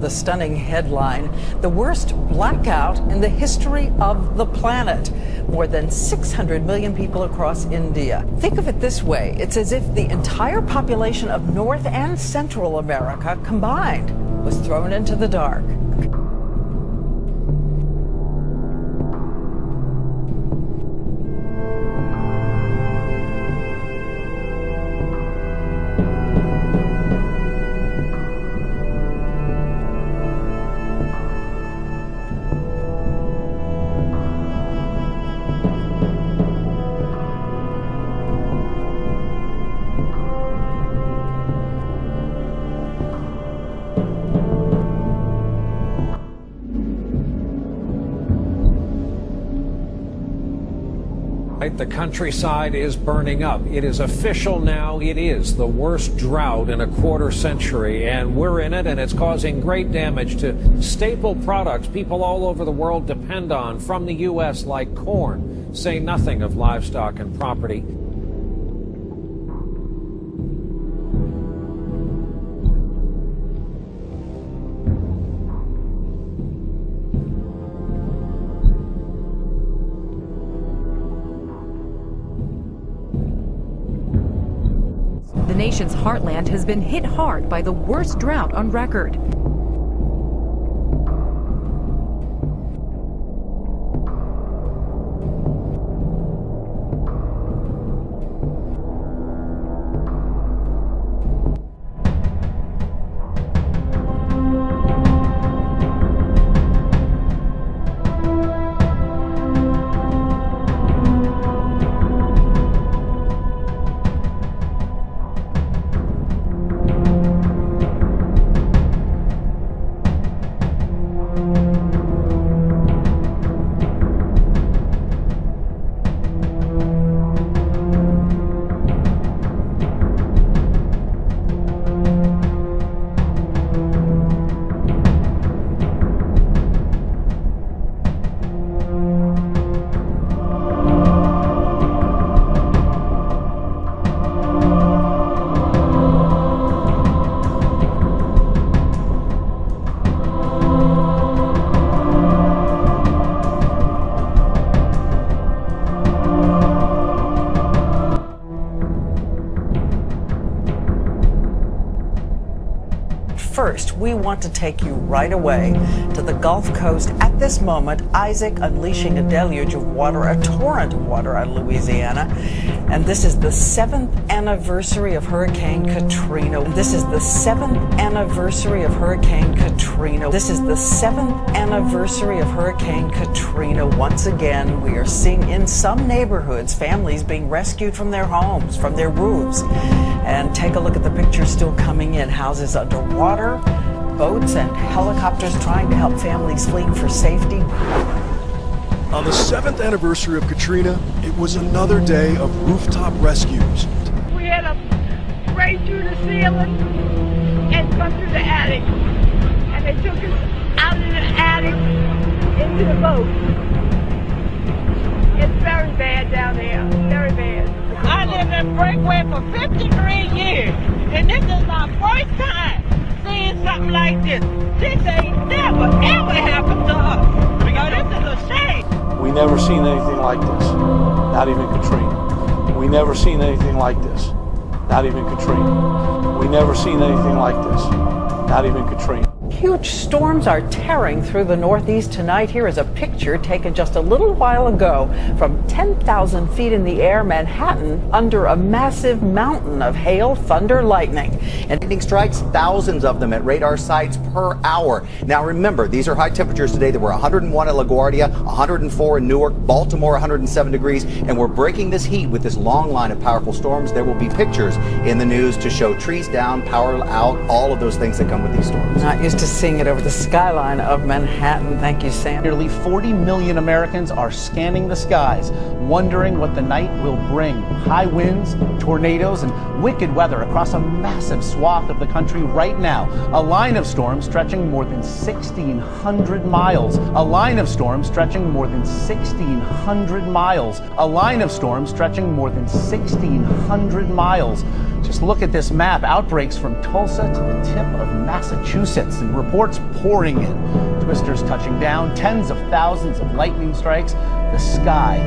The stunning headline, the worst blackout in the history of the planet. More than 600 million people across India. Think of it this way. It's as if the entire population of North and Central America combined was thrown into the dark. The countryside is burning up. It is official now. It is the worst drought in a quarter century, and we're in it, and it's causing great damage to staple products people all over the world depend on from the U.S., like corn, say nothing of livestock and property. The nation's heartland has been hit hard by the worst drought on record. First, we want to take you right away to the Gulf Coast at this this moment, Isaac unleashing a deluge of water, a torrent of water on Louisiana. And this is the 7th anniversary of Hurricane Katrina. This is the 7th anniversary of Hurricane Katrina. This is the 7th anniversary of Hurricane Katrina. Once again, we are seeing in some neighborhoods families being rescued from their homes, from their roofs. And take a look at the pictures still coming in. Houses underwater, boats and helicopters trying to help families fleeing for safety. On the 7th anniversary of Katrina, it was another day of rooftop rescues. We had to break through the ceiling and come through the attic. And they took us out of the attic into the boat. It's very bad down there, very bad. I lived in Breakaway for 53 years, and this is my first time seeing something like this. This ain't never, ever happened to us. This is a shame. We never seen anything like this, not even Katrina. We never seen anything like this, not even Katrina. We never seen anything like this, not even Katrina. Huge storms are tearing through the Northeast tonight. Here is a picture taken just a little while ago from 10,000 feet in the air, Manhattan, under a massive mountain of hail, thunder, lightning. And lightning strikes, thousands of them at radar sites per hour. Now remember, these are high temperatures today. There were 101 at LaGuardia, 104 in Newark, Baltimore 107 degrees, and we're breaking this heat with this long line of powerful storms. There will be pictures in the news to show trees down, power out, all of those things that come with these storms. Not used to seeing it over the skyline of Manhattan. Thank you, Sam. Nearly 40 million Americans are scanning the skies, wondering what the night will bring. High winds, tornadoes, and wicked weather across a massive swath of the country right now. A line of storms stretching more than 1,600 miles. A line of storms stretching more than 1,600 miles. A line of storms stretching more than 1,600 miles. Just look at this map. Outbreaks from Tulsa to the tip of Massachusetts, and reports pouring in. Twisters touching down, tens of thousands of lightning strikes. The sky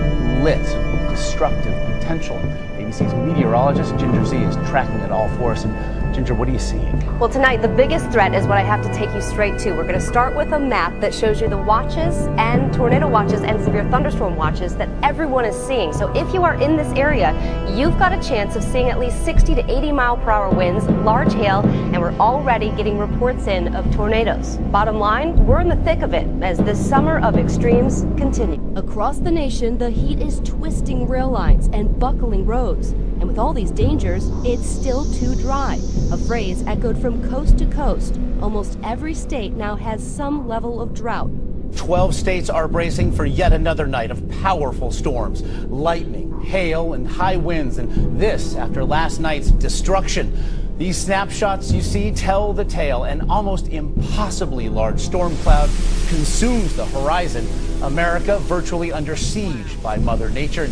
lit with destructive potential. ABC's meteorologist Ginger Z is tracking it all for us. And Ginger, what are you seeing? Well, tonight, the biggest threat is what I have to take you straight to. We're going to start with a map that shows you the watches and tornado watches and severe thunderstorm watches that everyone is seeing. So if you are in this area, you've got a chance of seeing at least 60 to 80 mile per hour winds, large hail, and we're already getting reports in of tornadoes. Bottom line, we're in the thick of it as this summer of extremes continue. Across the nation, the heat is twisting rail lines and buckling roads. And with all these dangers, it's still too dry. A phrase echoed from coast to coast. Almost every state now has some level of drought. 12 states are bracing for yet another night of powerful storms, lightning, hail, and high winds. And this after last night's destruction. These snapshots you see tell the tale. An almost impossibly large storm cloud consumes the horizon. America virtually under siege by Mother Nature.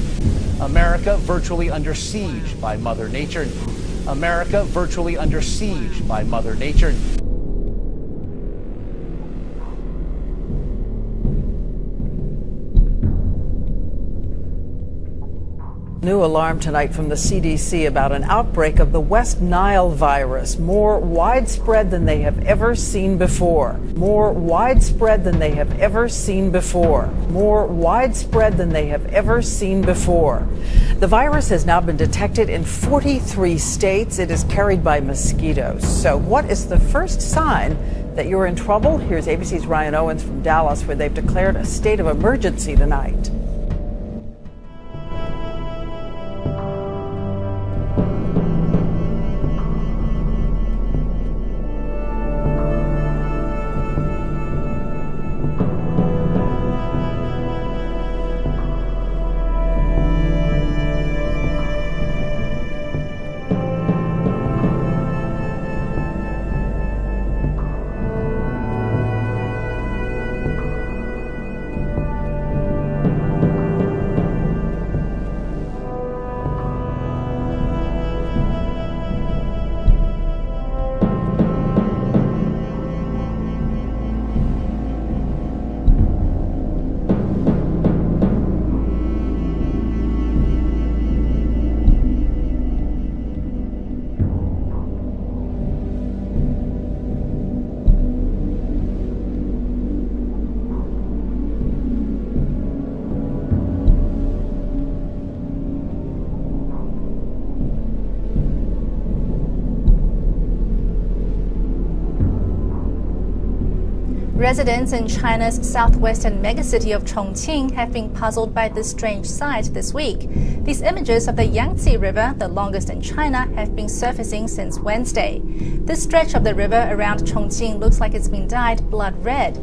America virtually under siege by Mother Nature. America virtually under siege by Mother Nature. New alarm tonight from the CDC about an outbreak of the West Nile virus, more widespread than they have ever seen before. More widespread than they have ever seen before. More widespread than they have ever seen before. The virus has now been detected in 43 states. It is carried by mosquitoes. So what is the first sign that you're in trouble? Here's ABC's Ryan Owens from Dallas, where they've declared a state of emergency tonight. Residents in China's southwestern megacity of Chongqing have been puzzled by this strange sight this week. These images of the Yangtze River, the longest in China, have been surfacing since Wednesday. This stretch of the river around Chongqing looks like it's been dyed blood red.